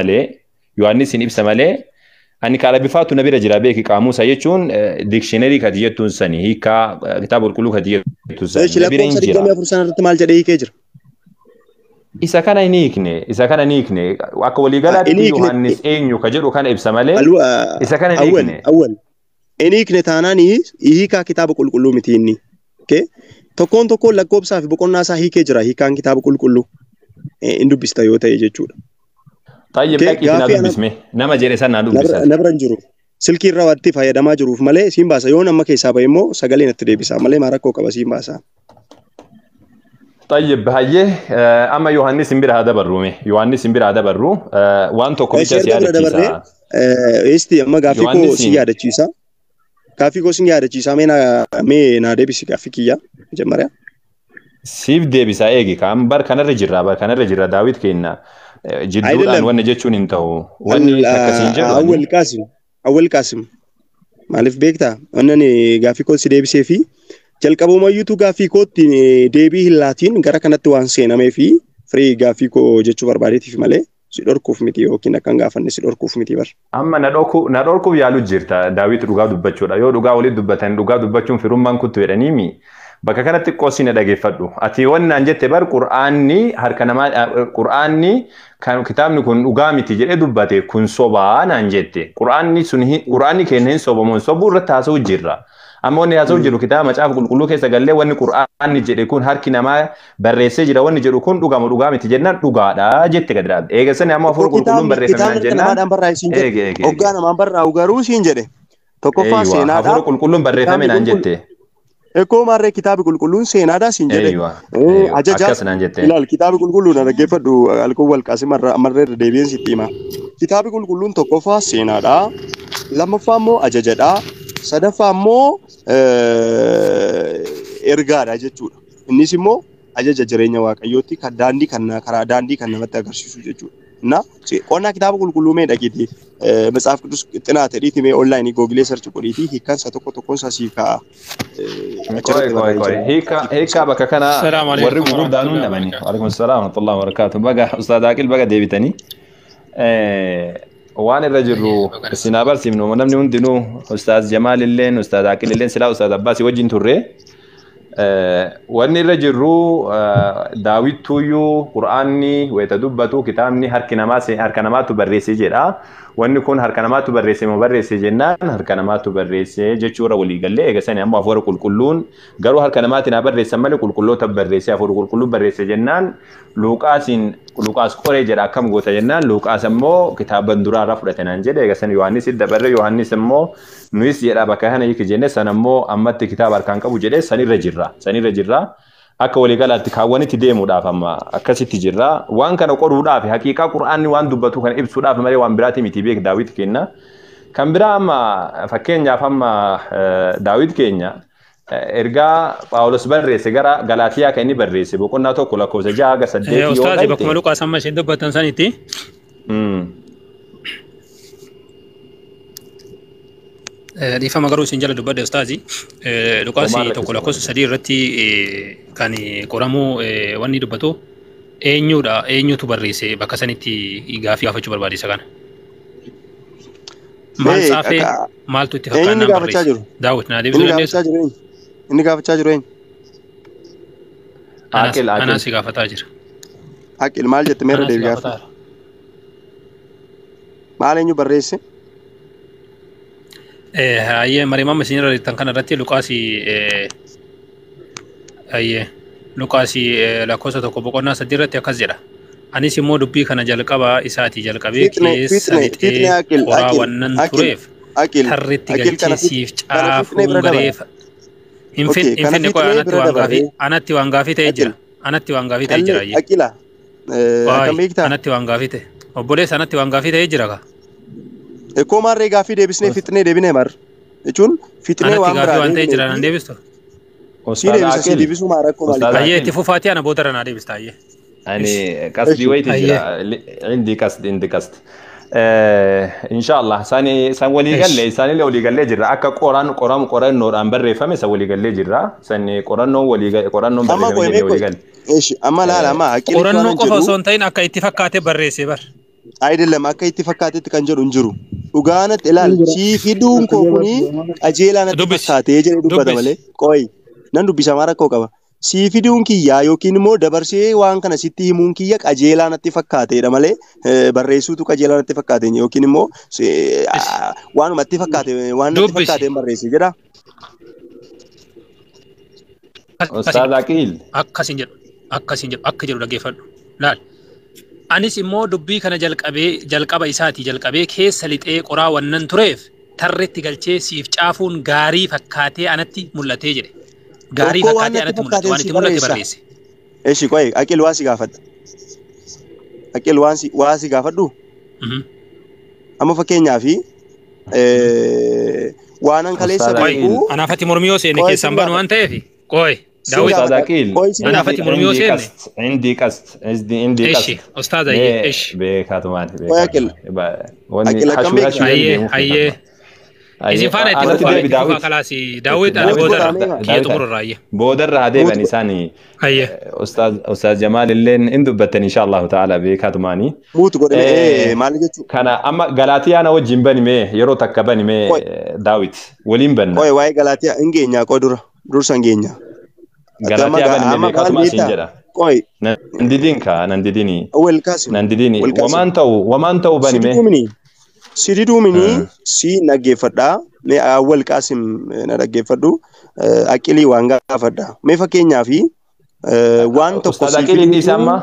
malee ani karaa bifaatu na bira jira beeki qaamuusa jechuun dikshiinarii kati jettuun sani hiikaa kitaaba qulqulluu kati jettuun sani na bira hin jira. Maal jedhee hiikee jira? Isa kana hin hiikne akka waliigalaatti Yohaannis eenyu ka jedhu kana ibsa malee isa kana hin hiikne. Inni hiikne taanaan hiikaa kitaaba qulqulluu miti inni. Tokkoon lakkoobsaa fi boqonnaa isaa hiikee jira hiikaan kitaaba qulqulluu hin dubbista yoo ta'e jechuudha. Tayyib dhaqiitii na dubbisme nama jedhe sana dubbisa. Na bira hin jiru. Silkii irraa wanti fayyadamaa jiruuf malee siin baasa yoo nama keessaa bahe immoo sagalee natti deebisa malee maa rakkoo qaba siin baasa. Tayyib hayyee amma Yohaannis hin bira haa dabarrume Yohaannis hin bira haa dabarru waan tokko bicha si yaadachiisa. Eesti amma gaaffii koo si yaadachiisa. Gaaffii koo si yaadachiisa mee na deebisi gaaffii kiyya ጀመሪያ ሲፍ ዴቢሳ ኤጊ ካም በር ከነረ ጅራ ዳዊት ከና ጅዱዳን ወነ ጀቹን እንተው ወኒ ተከሲን ጀሩ አወል ቃስም ማለፍ ቤክታ ወነኔ ጋፊኮ ሲዴቢሴ ፊ ጀልቀቦ ማዩቱ ጋፊኮት ዴቢ ሂላቲን ገራ ከነት ዋን ሴናሜ ፊ ፍሪ ጋፊኮ ጀቹ በርባዴቲ ፊ ማለ ሲዶርኩፍ ሚቲ ኦኪና ካንጋፈነ ሲዶርኩፍ ሚቲ በር አማ ነዶርኩ ያሉ ጅርታ ዳዊት ዱጋ ዱበቾዳ ዮ ዱጋ ወሊ ዱበተን ዱጋ ዱበቹን ፊሩማን ኩቱ የደኒሚ bakka kanatti qoosina dhageeffadhu ati wannaan jette bar qur'aanni harka namaa qur'aanni kan kitaabni kun dhugaa miti jedhee dubbate kun sobaa naan jette qur'aanni keenya hin sobamuun sobuu irratti haasa'u jirra amma wanni haasa'u jiru kitaaba macaafa qulqulluu keessa gallee wanni qur'aanni jedhe kun harki namaa barreessee jira wanni jedhu kun dhugaa miti jennaan dhugaadha jette gadiraadha eegasani amma afur qulqulluun barreeffame jennaan hoggaa namaan barraa'u garuu siin jedhe tokkoffaa seenaadha afur qulqulluun barreeffame naan jette. Eko marre kitaaba qulqulluun seenaadha siin jedhe. Ajaja ilaal kitaaba qulqulluun dhaggeeffadhu alkoo wal qaasim marre deebiin sitti hima. Kitaaba qulqulluun tokkoffaa seenaadha. Lammaffaa immoo ajajadha. Sadaffaa immoo ergaadha jechuudha. Innis immoo ajaja jireenya waaqayyootti kan karaa daandii kan namatti agarsiisu jechuudha. Na qonnaa kitaaba qulqulluu mee dhaqiiti መጽሐፍ ቅዱስ ጥናት ዲቲ ሜ ኦንላይን ጎግል ሰርች ቆዲቲ ሂካን ሰቶኮ ሳሲካ ሂካ በከከና ወሪ ጉርዳኑ ነመኒ ወአለይኩም ሰላም ወራህመቱላሂ ወበረካቱ በጋ ኡስታዝ አቂል በጋ ዴቢተኒ waan irra jirru isin abarsiifnu namni hundinuu Ustaaz Jamaal illeen Ustaaz Aqil illeen silaa Ustaaz Abbaasi wajjin turre wanni irra jirru daawittuyyuu qur'aanni wayita dubbatu kitaabni harka namaatu barreesse jedha wanni kun harka namaatu barreesse moo barreesse jennaan harka namaatu barreesse jechuudha walii galee eegasanii ammoo afuura qulqulluun garuu harka namaatiin haa barreessan malee qulqulloota barreesse afuura qulqulluun barreesse jennaan Luqaas qoree jedha akkam goota jennaan Luqaas ammoo kitaaban duraarraa fudhatanaan jedhe eegasanii Yohaannis dabarre Yohaannis ammoo nuyis jedha bakka kana yiki jenne san ammoo ammatti kitaaba harkaan qabu jedhe sanirra jirra akka waliigalaatti kaawwanitti deemuudhaaf amma akkasitti jirra waan kana qoruudhaaf haqiiqaa qur'aanni waan dubbatu kana ibsuudhaaf malee waan biraati miti beek daawit kenna kan biraa amma fakkeenyaaf amma daawit keenya ergaa Phaawulos barreesse gara Galaatiyaa kan inni barreesse boqonnaa tokko lakkoofsa 6 haga 8 yoo ta'e Ustaaz bakkuma Luqaas amma isheen dubbatan sanitti dhiifama garuu isin jala dubbadde Ustaazi Luqaas tokko lakkoofsa 3 irratti kan qoramuu wanni dubbatu eenyutu barreesse bakka sanitti gaafii gaafachuu barbaadisa kana maal saafee maaltu itti fakkaannaan barreesse Daawit naa deebisuu dandeessu inni gaafachaa jiru Anas si gaafataa jira Aqil maal jette meerra deebi gaafa maal eenyu barreesse Aye, Mariamma isinirra tan kana irratti Luqaasi Luqaasi lakkoofsa tokko boqonnaa 3 irratti akkas jedha. Anis immoo dubbii kana jalqabaa isaatii jalqabee keessa lixee qoraa wannan tureef tarritti galchee siif caafuun gareef Infinni qoy anatti waan gaafii ta'ee jira. Anatti waan gaafii ta'ee jira. Aqila. Anatti waan gaafii ta'e. Obboleessa anatti waan gaafii ta'ee jira ka. Eko marree gaafii deebisnee fixnee deebinee mar. Jechuun fixnee waan biraa waan ta'ee jira nan deebistu. Si deebisa si deebisuu maa rakkoo maali? Ayyee itti fufaatii ana booda ranaa deebista ayyee. Ani qasdii wayiiti jira indi qasdi. Inshallah san walii galee isaanillee walii galee jirra akka qorannoodhaan barreeffame san walii galee jirra san qorannoon barreeffame walii galee. Amma laala amma haqqiin qorannoo qofa osoo hin ta'in akka itti fakkaate barreesse bar. Ayidillam akka itti fakkaatetti kan jedhu hin jiru. Dhugaanatti ilaal sii fiduun koo kuni qajeelaan itti fakkaatee jedhee dubbata malee qooyi nan dubbisa maa rakkoo qaba. Sii fiduun kiyyaa yookiin immoo dabarsee waan kana sitti himuun kiyya qajeelaan itti fakkaateedha malee barreessuutu qajeelaan itti fakkaate yookiin immoo waanuma itti fakkaate waan itti fakkaateen barreesse jedha. Ustaaz Aqil. Akkasin jedhu akka jedhu dhaggeeffadhu. Laal. Anis immoo dubbii kana jalqaba isaatii jalqabee keessa lixee qoraa wannan tureef tarreetti galchee siif caafuun gaarii fakkaatee anatti mul'atee jedhe. Gaarii fakkaatee anatti mul'ate waan itti mul'ate barreesse. Eshi qoy Aqil waa si gaafadha. Aqil waa si gaafadhu. Amma fakkeenyaaf waanan kaleessa beeku. Anaafatti mormiyoo seenne keessan banu waan ta'eef qoy. أستاذ أكيل أنا فاتي مرميو سيرني عندي قصد إيش أستاذ إيش بكاتمان أكيل أيه إذا فانا تبغى خلاصي داود أنا بودر كي تمر الرأي بودر هذا بنساني أيه أستاذ جمال اللين إندو بتن إن شاء الله تعالى بكاتماني مو تقول كان أما غلاتي أنا وجيم بني مي يرو تكبني مي داود ولين بن واي غلاتي إنجينيا كودر سانجينيا Galatia bani me katuma sinjera. Koi. Nandidini. Awel kasim. Nandidini. Waman tau bani me. Sididu mini si naggeeffadha. Me awel kasim na naggeeffadhu. Aqilii waan gaafadha. Me fakkeenyaafi waan tokko Ustaaz Aqiliin isa amma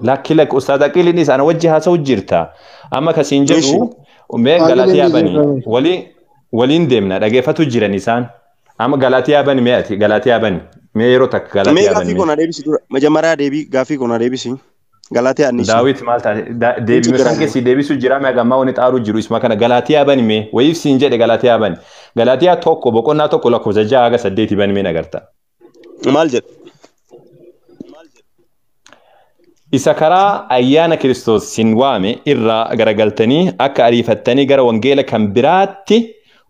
lakkilak Ustaaz Aqiliin isa ana wajji haasa'u jirta. Amma kasiin jedhu me Galatia bani waliin deemna dhaggeeffatu jiran isaan. Amma Galatia bani me ati Galatia bani. Me yeroo takka Galatia bani. Me gaafii kona deebisi dura. Majammaraa gaafii kona deebisi. Galatia annis. Daawit maal taate deebii kan keessi deebisu jira me gammaa wani xaaru jiru isma kana Galatia bani me wayiif siin jedhe Galatia bani. Galatia tokko boqonnaa tokko lakkoofsa 6 haga 8 bani me nagarta. Maal jedhe? Isa karaa ayyaana Kiristoos sin waame irraa garagaltanii akka ariifattanii gara wangeela kan biraatti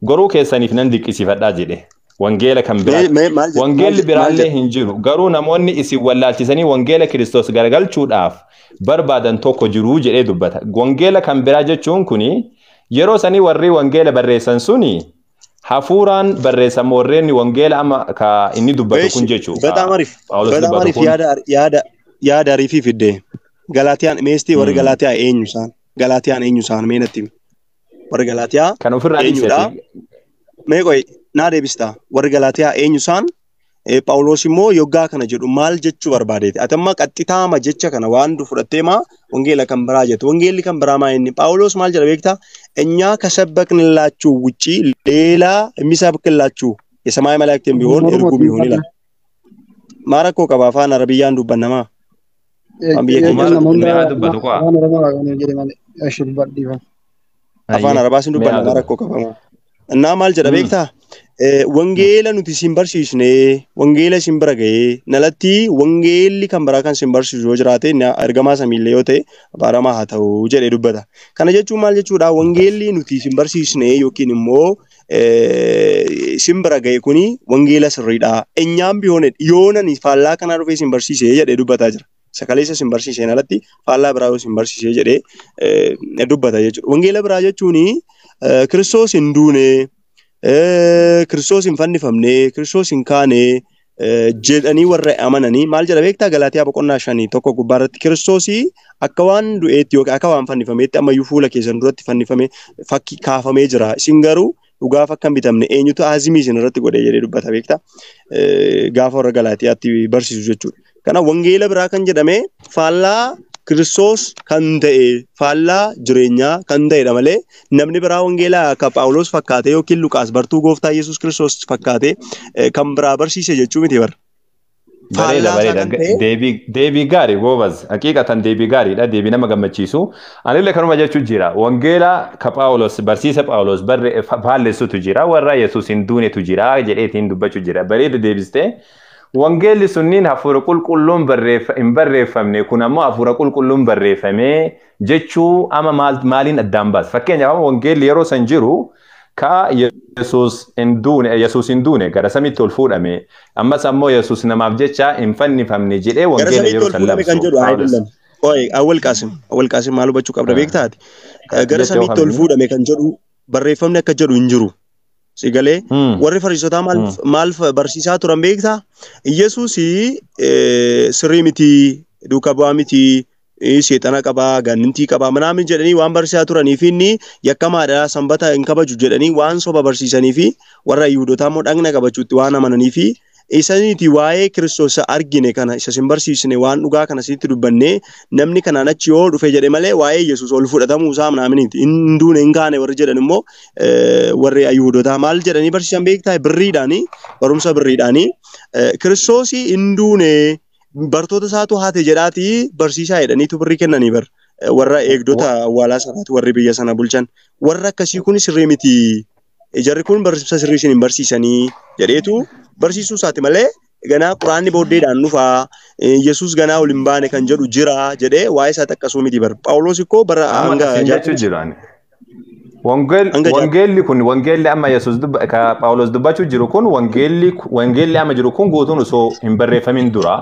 goruu keessaniif nan dinqisiifadhaa jedhe. wangeela kan biraati. Wangeelli biraallee hin jiru. Garuu namoonni isin wallaalchisanii wangeela Kiristoos garagalchuudhaaf barbaadan tokko jiru jedhee dubbata. Wangeela kan biraa jechuun kuni yeroo sanii warri wangeela barreessan suni hafuuraan barreessamu warreen wangeela amma ka inni dubbatu kun jechuudha. Badaam Arif yaada Arifii fidde. Galaatiyaan meestii warri Galaatiyaa eenyu isaan? Galaatiyaan eenyu isaan meenatti? Warri Galaatiyaa kan ofirraa eenyudha? Mee qoy naa deebistaa warri Galaatiyaa eenyu isaan? Phaawulos immoo yoggaa kana jedhu maal jechuu barbaadeeti? Atamma qaxxitaama jecha kana waan fudhattee maa wangeela kan biraa jettu. Wangeelli kan biraa maa inni? Phaawulos maal jedha beektaa? እኛ ከሰበክንላችሁ ውጪ ሌላ የሚሰብክላችሁ የሰማይ መላእክትም ቢሆን እርጉም ይሁን ይላል። ማረኮ ቀባፋን አረብያን ዱበነማ አፋን አረባስን ዱበነ ማረኮ ቀባማ እና ማል ጀዳ ቤክታ ወንጌለ ኑቲ ሲምበርሲስኔ ወንጌለ ሲምበረገ ነለቲ ወንጌሊ ከንበራ kan simbarsiisu jiraate ergamaa samiillee yoo ta'e baaramaa haa ta'u jedhee dubbata. Kana jechuun maal jechuudha? Wangeelli nuti simbarsiisne yookiin immoo simbira ga'e kuni wangeela sirriidha. Enyaan bihoone yoonani faallaa kana dhufee simbarsiise jedhee dubbataa jira. Sakaleessa simbarsiiseen alatti faallaa biraa yoo simbarsiise jedhee dubbata jechuudha. Wangeela biraa jechuun Kiristoos hin duune Kiristoos hin fannifamne, Kiristoos hin kaane jedhanii warra amananii maal jedha beektaa? Galaatiyaa boqonnaa 5 tokko gubbaarratti Kiristoosii akka waan du'eetti yookaan akka waan fannifameetti ammayyuu fuula keessan duratti fannifame fakkii kaafamee jira. Isin garuu dhugaaf akka hin bitamne eenyutu aazimii isin irratti godhee jedhee dubbata beektaa? Gaafa warra Galaatiyaatti barsiisu jechuudha. Kana wangeela biraa kan jedhame faallaa Kiristoos kan ta'e faallaa jireenyaa kan ta'edha malee namni biraa wangeelaa akka Phaawulos fakkaate yookiin Luqaas bartuu gooftaa Yesuus Kiristoos fakkaate kan biraa barsiise jechuu miti bara. Bareeda. Deebii gaarii goobas. Haqiiqatan deebii gaariidha. Deebii nama gammachiisu. Anillee kanuma jechuun jira. Wangeelaa ka Phaawulos barsiisa Phaawulos faalleessutu jira. Warra Yesuus hin duunetu jira jedheetiin dubbachuu jira. Bareeda deebistee. Wangeelli sunniin hafuura qulqulluun hin barreeffamne kun ammoo hafuura qulqulluun barreeffamee jechuu ama maaliin addaan baasa. Fakkeenyaaf wangeelli yeroo san jiru ka Yesuus hin duune gara samiitti ol fuudhame ammas ammoo Yesuus namaaf jecha hin fannifamne jedhee wangeela yeroo san labsu. Awwal Qaasim maal hubachuu qabda beektaati? Gara samiitti ol fuudhame kan jedhu barreeffamni akka jedhu hin jiru. Sigalee warri Fariisotaa maal barsiisaa turan beektaa? Yesuus sirrii miti, duuka bu'aa miti, seexana qabaa, gannintii qabaa manaamin jedhanii waan barsiisaa turanii fi inni yakkamaadha sanbata hin kabaju jedhanii waan soba barsiisanii fi warra Yihuudootaa immoo dhagna qabachuutti waan amananii fi isaniiti waa'ee Kiristoos argine kana isa sin barsiisne waan dhugaa kana sitti dubbanne namni kanaan achi yoo dhufe jedhe malee waa'ee Yesuus ol fudhatamuu isaa manaaminiti hin duune hin kaane warri jedhan immoo warri Yihuudootaa maal jedhanii barsiisan beektaa? Birriidhaanii barumsa birriidhaanii Kiristoos hin duune bartoota isaatu haate jedhaati barsiisaa jedhaniitu birrii kennanii bar warra eegdota awwaalaa sanaati warri biyya sana bulchan warra akkasii kun sirrii miti. Jarri kun barsiisa sirrii isin hin barsiisanii jedheetu barsiisuu isaati malee ganaa quraanni booddeedhaan dhufaa Yesuus ganaa ol hin baane kan jedhu jira jedhee waa'ee isaa xaqqasuu miti bara. Phaawulos ikkoo bara hanga jechuu jiraan. Wangeelli kun wangeelli amma Yesuus ka Phaawulos dubbachuu jiru kun wangeelli amma jiru kun guutuun osoo hin barreeffamin dura.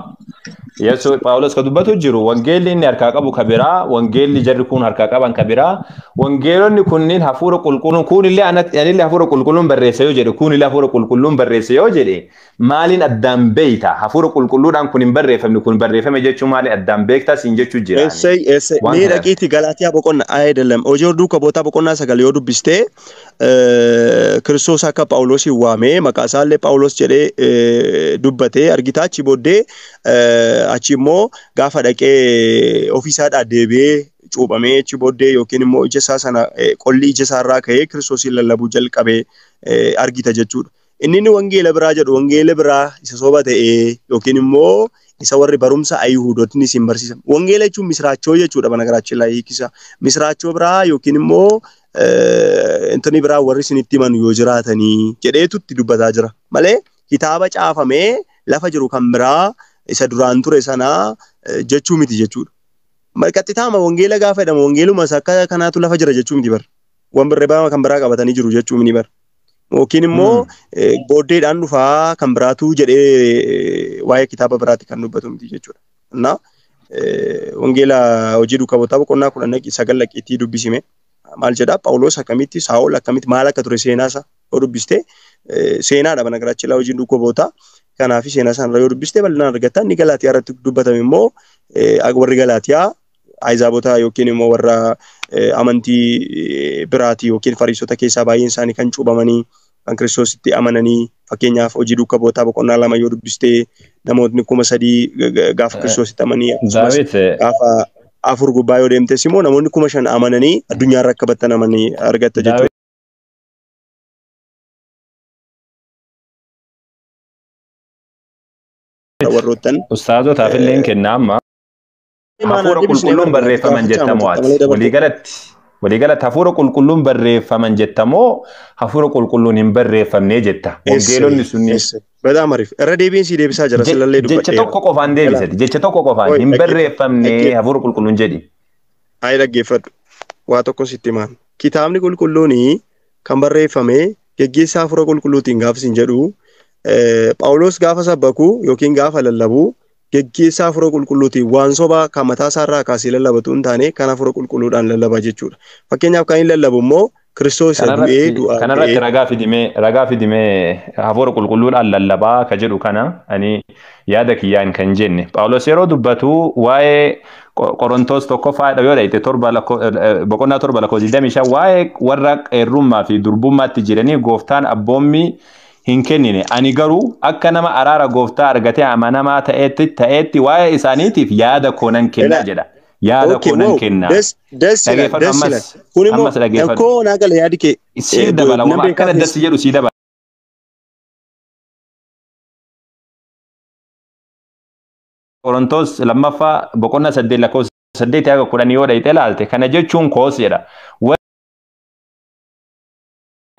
Yesuus Phaawulos ka dubbatu jiru wangeelli inni harkaa qabu ka biraa wangeelli jarri kun harkaa qaban ka biraa wangeelonni kunniin hafuura qulqulluun kunillee anillee hafuura qulqulluun barreesse yoo jedhe kunillee hafuura qulqulluun barreesse yoo jedhe maaliin addaan beeyta hafuura qulqulluudhaan kun hin barreeffamne kun barreeffame jechuun maali addaan beektaa siin jechuu jira. Mee dhaqiitti Galaatiyaa boqonnaa ayyaadallam hojii horduu kaboota boqonnaa 9 yoo dubbistee Kiristoos akka Phaawulos waamee maqaa isaallee Phaawulos jedhee dubbatee argitaa achi booddee achi immoo gaafa dhaqee ofiisaadhaa deebi'ee cuuphamee achi booddee yookiin immoo ija isaa sana qolli ija isaa irraa ka'ee Kiristoosiin lallabuu jalqabee argita jechuudha. Inni wangeela biraa jedhu wangeela biraa isa soba ta'ee yookiin immoo isa warri barumsa Yihuudootni isin barsiisan. Wangeela jechuun misraachoo jechuudha banagaraachii laa hiikisa. Misraachoo biraa yookiin immoo intoni biraa warri isinitti himan yoo jiraatanii jedheetutti dubbataa jira. Malee kitaaba caafamee lafa jiru kan biraa isa duraan ture sanaa jechuu miti jechuudha. Qaxxitaama wangeela gaafa jedhamu wangeeluma akka kanaatu lafa jira jechuu miti bara. Wan barreeffama kan biraa qabatanii jiru jechuu miti bara. yookiin immoo booddeedhaan dhufaa kan biraatu jedhee waa'ee kitaaba biraatti kan dubbatu miti jechuudha. Na wangeela hojii duukaa bootaa boqonnaa 19 laqiitii dubbisime maal jedhaa Phaawulos akkamitti Saa'ol akkamitti maal akka ture seenaa isaa yoo dubbiste seenaadha banagaraachilaa hojii duukaa bootaa kanaaf seenaa isaa yoo dubbiste bal'inaan argatta inni Galaatiyaa irratti dubbatame immoo warri Galaatiyaa Ayzaabota yookiin immoo warra amantii biraati yookiin Fariisota keessaa baay'een isaanii kan cuubamanii kan Kiristoositti amananii fakkeenyaaf hojii duukaa bootaa boqonnaa 2 yoo dubbiste namootni 3,000 gaafa Kiristoositti amanii gaafa 4 gubbaa yoo deemtes immoo namoonni 5,000 amananii addunyaarra akka battanamanii argatta jechuudha. Warroottan ustaazotaaf illee hin kenna amma hafuura qulqulluun barreeffaman jettamoo waliigalatti hafuura qulqulluun barreeffaman jettamoo hafuura qulqulluun hin barreeffamne jetta wangeelonni sunni badaam ariif irra deebiin si deebisaa jira sillallee dubbadheera jecha tokko qofaan deebisati jecha tokko qofaan hin barreeffamne hafuura qulqulluun jedhi ay dhaggeeffadhu waa tokko sitti himaan kitaabni qulqulluun kan barreeffame geggeessaa hafuura qulqulluutiin gaafsin jedhu Phaawulos gaafa sabbaku yookiin gaafa lallabu geggeessaa hafuura qulqulluutiin waan sobaa kan mataa isaarraa kaasee lallabatu hin taane kan hafuura qulqulluudhaan lallaba jechuudha. Fakkeenyaaf kan hin lallabu immoo Kiristoos du'ee du'aa kanarratti ragaa fidimee hafuura qulqulluudhaan lallabaa ka jedhu kana ani yaada kiyyaan kan jenne Phaawulos yeroo dubbatu waa'ee Qorontos tokkoffaadha yoo dhayite boqonnaa 7:25 waa'ee warra qeerrummaa fi durbummaatti jiranii gooftaan abboommi hin kennine ani garuu akka nama araara gooftaa argatee amanamaa ta'etti waa'ee isaaniitiif yaada koonan kenna jedha yaada koonan kenna kun immoo koo naagala yaadi kee sii dabala waan akkana dassi jedhu sii dabala Qorontos lammaffaa boqonnaa 8:8 yoo dhayite ilaalte kana jechuun koos jedha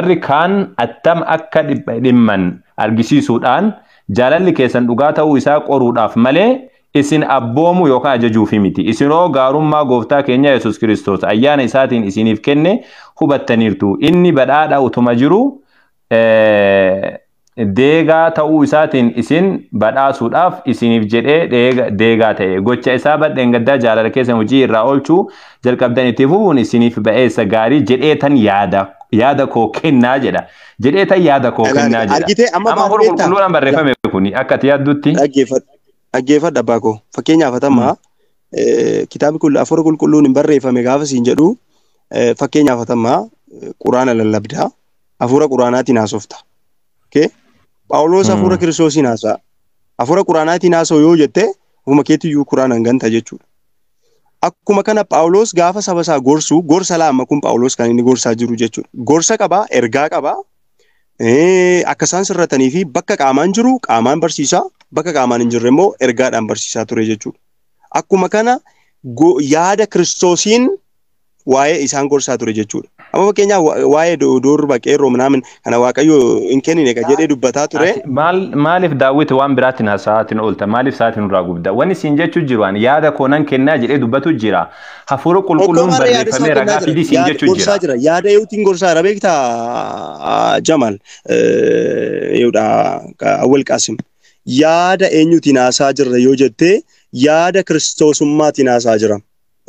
warri kaan attam akka dhimman argisiisuudhaan jaalalli keessan dhugaa ta'uu isaa qoruudhaaf malee isin abboomu yookaan ajajuufi miti isinoo gaarummaa gooftaa keenya Yesuus Kiristoos ayyaana isaatiin isiniif kenne hubattaniirtu inni badhaadha utuma jiru deegaa ta'uu isaatiin isin badhaasuudhaaf isiniif jedhee deegaa ta'e gocha isaa badheen gaddaa jaalala keessan hojii irraa oolchuu jalqabdan itti fufuun isiniif ba'eessa gaarii jedheetan yaada koo kennaa jedha jedheetan yaada koo kennaa jedha amma hafuura qulqulluudhaan barreeffame kuni akka ati yaaddutti dhaggeeffadha abbaa koo fakkeenyaaf atamma kitaabni hafuura qulqulluun hin barreeffame gaafa siin jedhu fakkeenyaaf atamma quraana lallabdaa hafuura quraanaatiin haasofta Phaawulos hafuura Kiristoosiin haasa'a hafuura quraanaatiin haasa'u yoo jette ofuma keetiyyuu quraana hanganta jechuudha. Akkuma kana Phaawulos gaafa saba isaa gorsu gorsa lama kun Phaawulos kan inni gorsaa jiru jechuudha. Gorsa qabaa, ergaa qabaa. Akka isaan sirratanii fi bakka qaamaan jiru qaamaan barsiisaa, bakka qaamaan hin jirre immoo ergaadhaan barsiisaa ture jechuudha. Akkuma kana yaada Kiristoosiin waa'ee isaan gorsaa ture jechuudha. Amma fakkeenyaaf waa'ee doorba qeerroo minaamin kana Waaqayyo hin kennine ka jedhee dubbataa ture. Maaliif daawwiti waan biraatiin haasa'aatiin oolta maaliif sa'aatiin irraa gubda wanni siin jechuu jiru waan yaada koonan kennaa jedhee dubbatu jira hafuura qulqulluun barreeffamee ragaa fidii siin jechuu jira. Yaada eewutiin gorsaa irra beektaa Jamal eewudha Awwal Qaasim yaada eenyutiin haasaa jirra yoo jettee yaada Kiristoosummaatiin haasaa jira.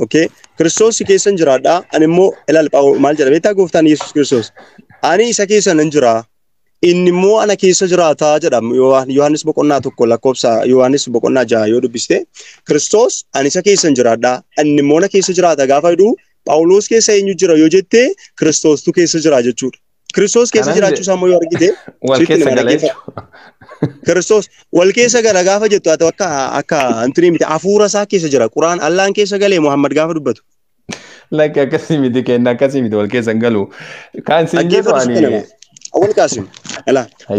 Okay, Kiristoos keessan jiraadha. Ani immoo ilaal maal jedha beektaa gooftaan Yesuus Kiristoos. Ani isa keessa nan jira. Inni immoo ana keessa jiraata jedhama. Yohaannis boqonnaa 1 lakkoofsa Yohaannis boqonnaa 6 yoo dubbiste Kiristoos ani isa keessan jiraadha. Inni immoo ana keessa jiraata gaafa jedhu Phaawulos keessa eenyu jira yoo jette Kiristoostu keessa jira jechuudha. Kiristoos keessa jiraachuu isaa immoo yoo argite wal keessa galee Kiristoos wal keessa gala gaafa jettu akka antini miti hafuura isaa keessa jira quraan Allaan keessa galee Muhammad gaafa dubbatu lakki akkasii miti kenna akkasii miti wal keessa galu kan siin jedhu ani Awwal Qaasim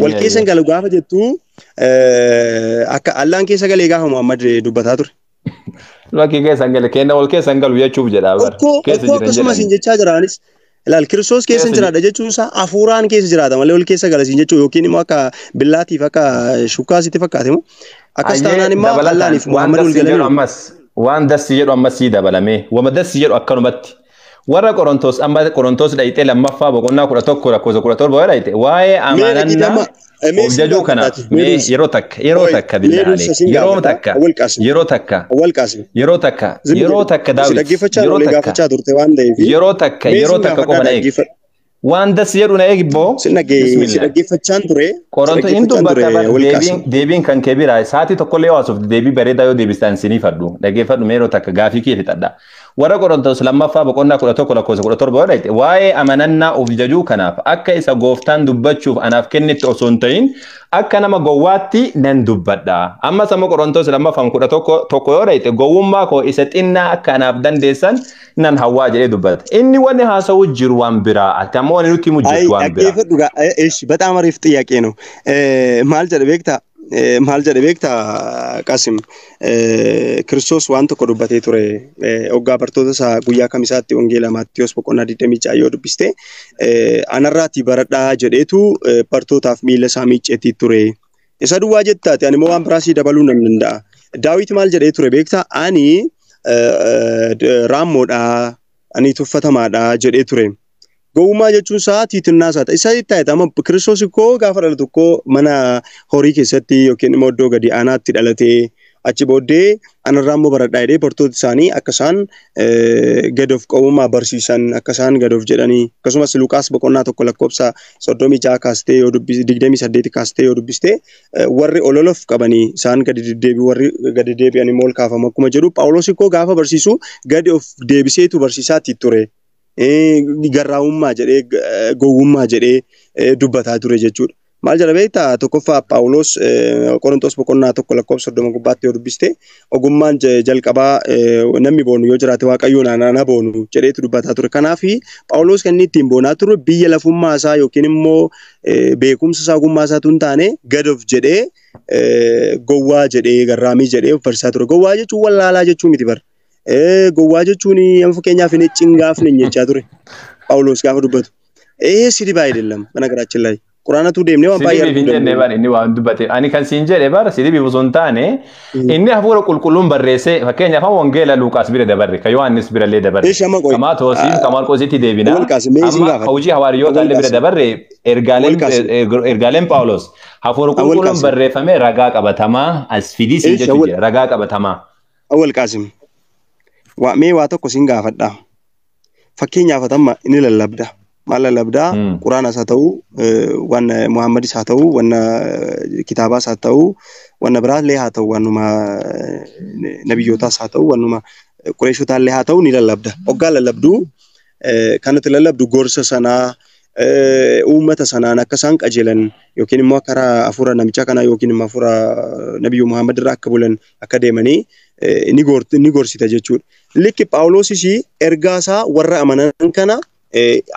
wal keessa galu gaafa jettu akka Allaan keessa galee gaafa Muhammad dubbataa ture lakki keessa galee kenna wal keessa galu jechuuf jedha bar keessa jiran akkasumas hin jechaa jiraanis ilaal Kiristoos keessa jiraadha jechuun isaa hafuuraan keessa jiraata malee wal keessa galasiin jechuu yookiin immoo akka billaatiif akka shukkaasitti fakkaate immoo akkas taanaan immoo Allaaniif Muhammad wal galanii waan dassi jedhu ammas sii dabalame wama dassi jedhu akkanumatti warra Qorontos amma Qorontos dhaite lammaffaa boqonnaa 11 lakkoofsa 17 dhaite waa'ee amanannaa of jajuu kanaaf yeroo takka bilaale yeroo takka Daawit yeroo takka qofa na eegi waan das jedhu na eegi boo dhaggeeffachaan ture Qoronto hin dubbata deebiin kan kee biraa sa'aatii tokkollee waasuuf deebii bareedaa yoo deebistaan sinii fadhu dhaggeeffadhu yeroo takka gaafii kee fixadha warra Qorontos lammaffaa boqonnaa 11 lakkoofsa 17 dhaite waa'ee amanannaa of jajuu kanaaf akka isa gooftaan dubbachuuf anaaf kennitti osoo hin ta'in akka nama gowwaatti nan dubbadha amma sama Qorontos lammaffaan 11 yoo dhaite gowwummaa koo isa xinnaa akka anaaf dandeessan nan hawwaa jedhee dubbata inni wanni haasa'u jiru waan biraa ati ammoo wanni nutti himu jirtu waan biraa በጣም አሪፍ ጥያቄ ነው maal jedhe beekta Qasim Kiristoos waan tokko dubbatee ture hoggaa bartoota isaa guyyaa kamisaatti wangeela Maatiyos boqonnaa 26 yoo dubbiste anarraati baradhaa jedheetu bartootaaf miila isaa miicceetii ture isa duwwaa jettaati ani immoo waan biraasii dabaluu nan danda'a Daawit maal jedhee ture beekta ani raammoodha ani tuffatamaadha jedhee ture gowwummaa jechuun sa'aatii xinnaa isaati isa itti amma Kiristoos koo gaafa dhalatu koo mana horii keessatti yookiin immoo iddoo gadi aanaatti dhalatee achi booddee anarraa immoo baradhaa jedhee bartoota isaanii akka isaan gad of qabummaa barsiisan akka isaan gad of jedhanii akkasumas Luqaas boqonnaa 1 lakkoofsa 36 kaastee yoo dubbiste 28 kaastee yoo dubbiste warri ololof qabanii isaan gadi deddeebi'u warri gadi deebi'an immoo ol kaafamu akkuma jedhu Phaawulos koo gaafa barsiisu gadi of deebiseetu barsiisaatti ture garraa'ummaa jedhee gowwummaa jedhee dubbataa ture jechuudha. Maal jedha beektaa tokkoffaa Phaawulos Qorontos boqonnaa 1 lakkoofsa 30 gubbaatti yoo dubbiste ogummaan jalqabaa namni boonu yoo jiraate Waaqayyoon ana boonu jedheetu dubbataa ture. Kanaaf Phaawulos kan inni ittiin boonaa ture biyya lafummaa isaa yookiin immoo beekumsa isaa ogummaa isaatu hin taane gad of jedhee gowwaa jedhee garraamii jedhee barsiisaa ture. Gowwaa jechuun wallaalaa jechuu miti bara. Gowwaa jechuun amma fakkeenyaaf inni cingaafne jechaa ture Phaawulos gaafa dubbatu sirriba አይደለም በነገራችን ላይ ቁርአናቱ deemnee waan baay'ee hin jenne bar inni waan dubbate ani kan siin jedhe bar sirribi osoo hin taane inni hafuura qulqulluun barreessee fakkeenyaaf wangeela Luqaas bira dabarre ka Yohaannis bira illee dabarre kama Toosiin kama Marqoositti deebina amma hojii hawaariyoota illee bira dabarre ergaaleen Phaawulos hafuura qulqulluun barreeffame ragaa qabatamaa as fidii siin jechuudha ragaa qabatamaa awwal Qaasim mee waa tokko siin gaafadha fakkeenyaaf atamma inni lallabda maal lallabda quraanaas haa ta'u waan Muhammadis haa ta'u waan kitaabaas haa ta'u waan biraallee haa ta'u waanuma nabiyyootaas haa ta'u waanuma Qureeshotaallee haa ta'u ni lallabda hoggaa lallabdu kanatti lallabdu gorsa sanaa uummata sanaan akka isaan qajeelan yookiin immoo karaa hafuura namicha kanaa yookiin immoo hafuura nabiyyu Muhammad irraa akka bulan akka deemanii ni gorsita jechuudha. Likki Phaawulosis ergaa isaa warra amanan kana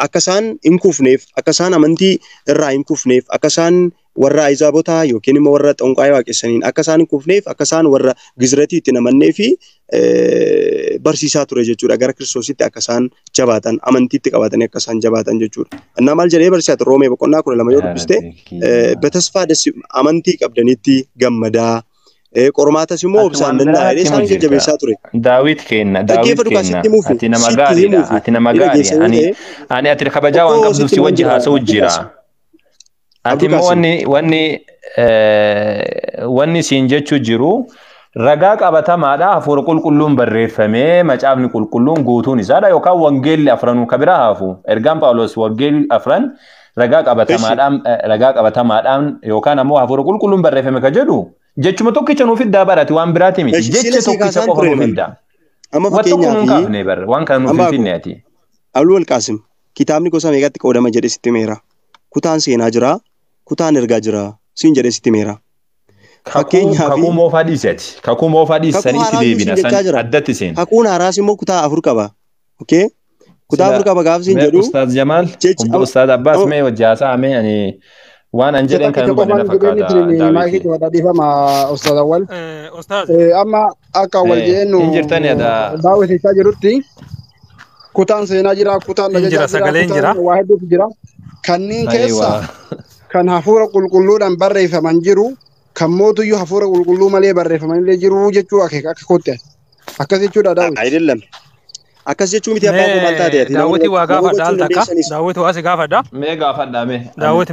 akka isaan hin kufneef akka isaan amantii irraa hin kufneef akka isaan warra Ayzaabotaa yookiin immoo warra xonqaayii waaqessaniin akka isaan hin kufneef akka isaan warra Gizratii itti namannee fi barsiisaa ture jechuudha gara Kiristoositti akka isaan jabaatan amantiitti qabatanii akka isaan jabaatan jechuudha. Innaa maal jedhee barsiisaa Roomee boqonnaa 12 yoo dubbiste betasfaa amantii qabdanitti gammadaa qormaatas immoo obsaan danda'a isaan jajjabeessaa ture. Daawit kenna ati nama gaariidha ani ati kabajaa waan qabduuf si wajji haasa'u jira. Ati immoo wanni siin jechuu jiru ragaa qabatamaadha hafuura qulqulluun barreeffamee macaafni qulqulluun guutuun isaadha yookaan wangeelli afranuu kabiraa hafu ergaan Phaawulos wangeelli afran ragaa qabatamaadhaan yookaan ammoo hafuura qulqulluun barreeffame ka jedhu jechuma tokkicha nuuf iddaa barate waan biraati miti jecha tokkicha qofa nuuf iddaa amma fakkeenyaaf waan kana nuuf finne ati Abdul Qaasim kitaabni gosa meeqatti qoodama jedhe sitti meera kutaan seenaa jira kutaan ergaa jira siin jedhe sitti meera fakkeenyaaf kakuu moofaa dhiisanii itti deebina san addatti seen kakuun haaraas immoo kutaa 4 qaba okay kutaa 4 qaba gaaf siin jedhu Ustaaz Jamaal Ustaaz Abbaas mee wajjaasaa mee ani waan an jedhen kan dhugan na fakkaata maayikii wada dhifama Ustaaz Awwal amma akka wal jennu injirtani ada Daawit isaa jirutti kutaan seenaa jira kutaan sagaleen jira waa hedduutu jira kanneen keessa kan hafuura qulqulluudhaan barreeffaman jiru kan mootuyyuu hafuura qulqulluu malee barreeffaman illee jiru jechuu akeeka akka kootte akkas jechuudha Daawit አይደለም akkas jechuu miti abbaan koo maal taate ati daawwiti waa gaafadha al takka daawwiti waa si gaafadha mee gaafadha mee daawwiti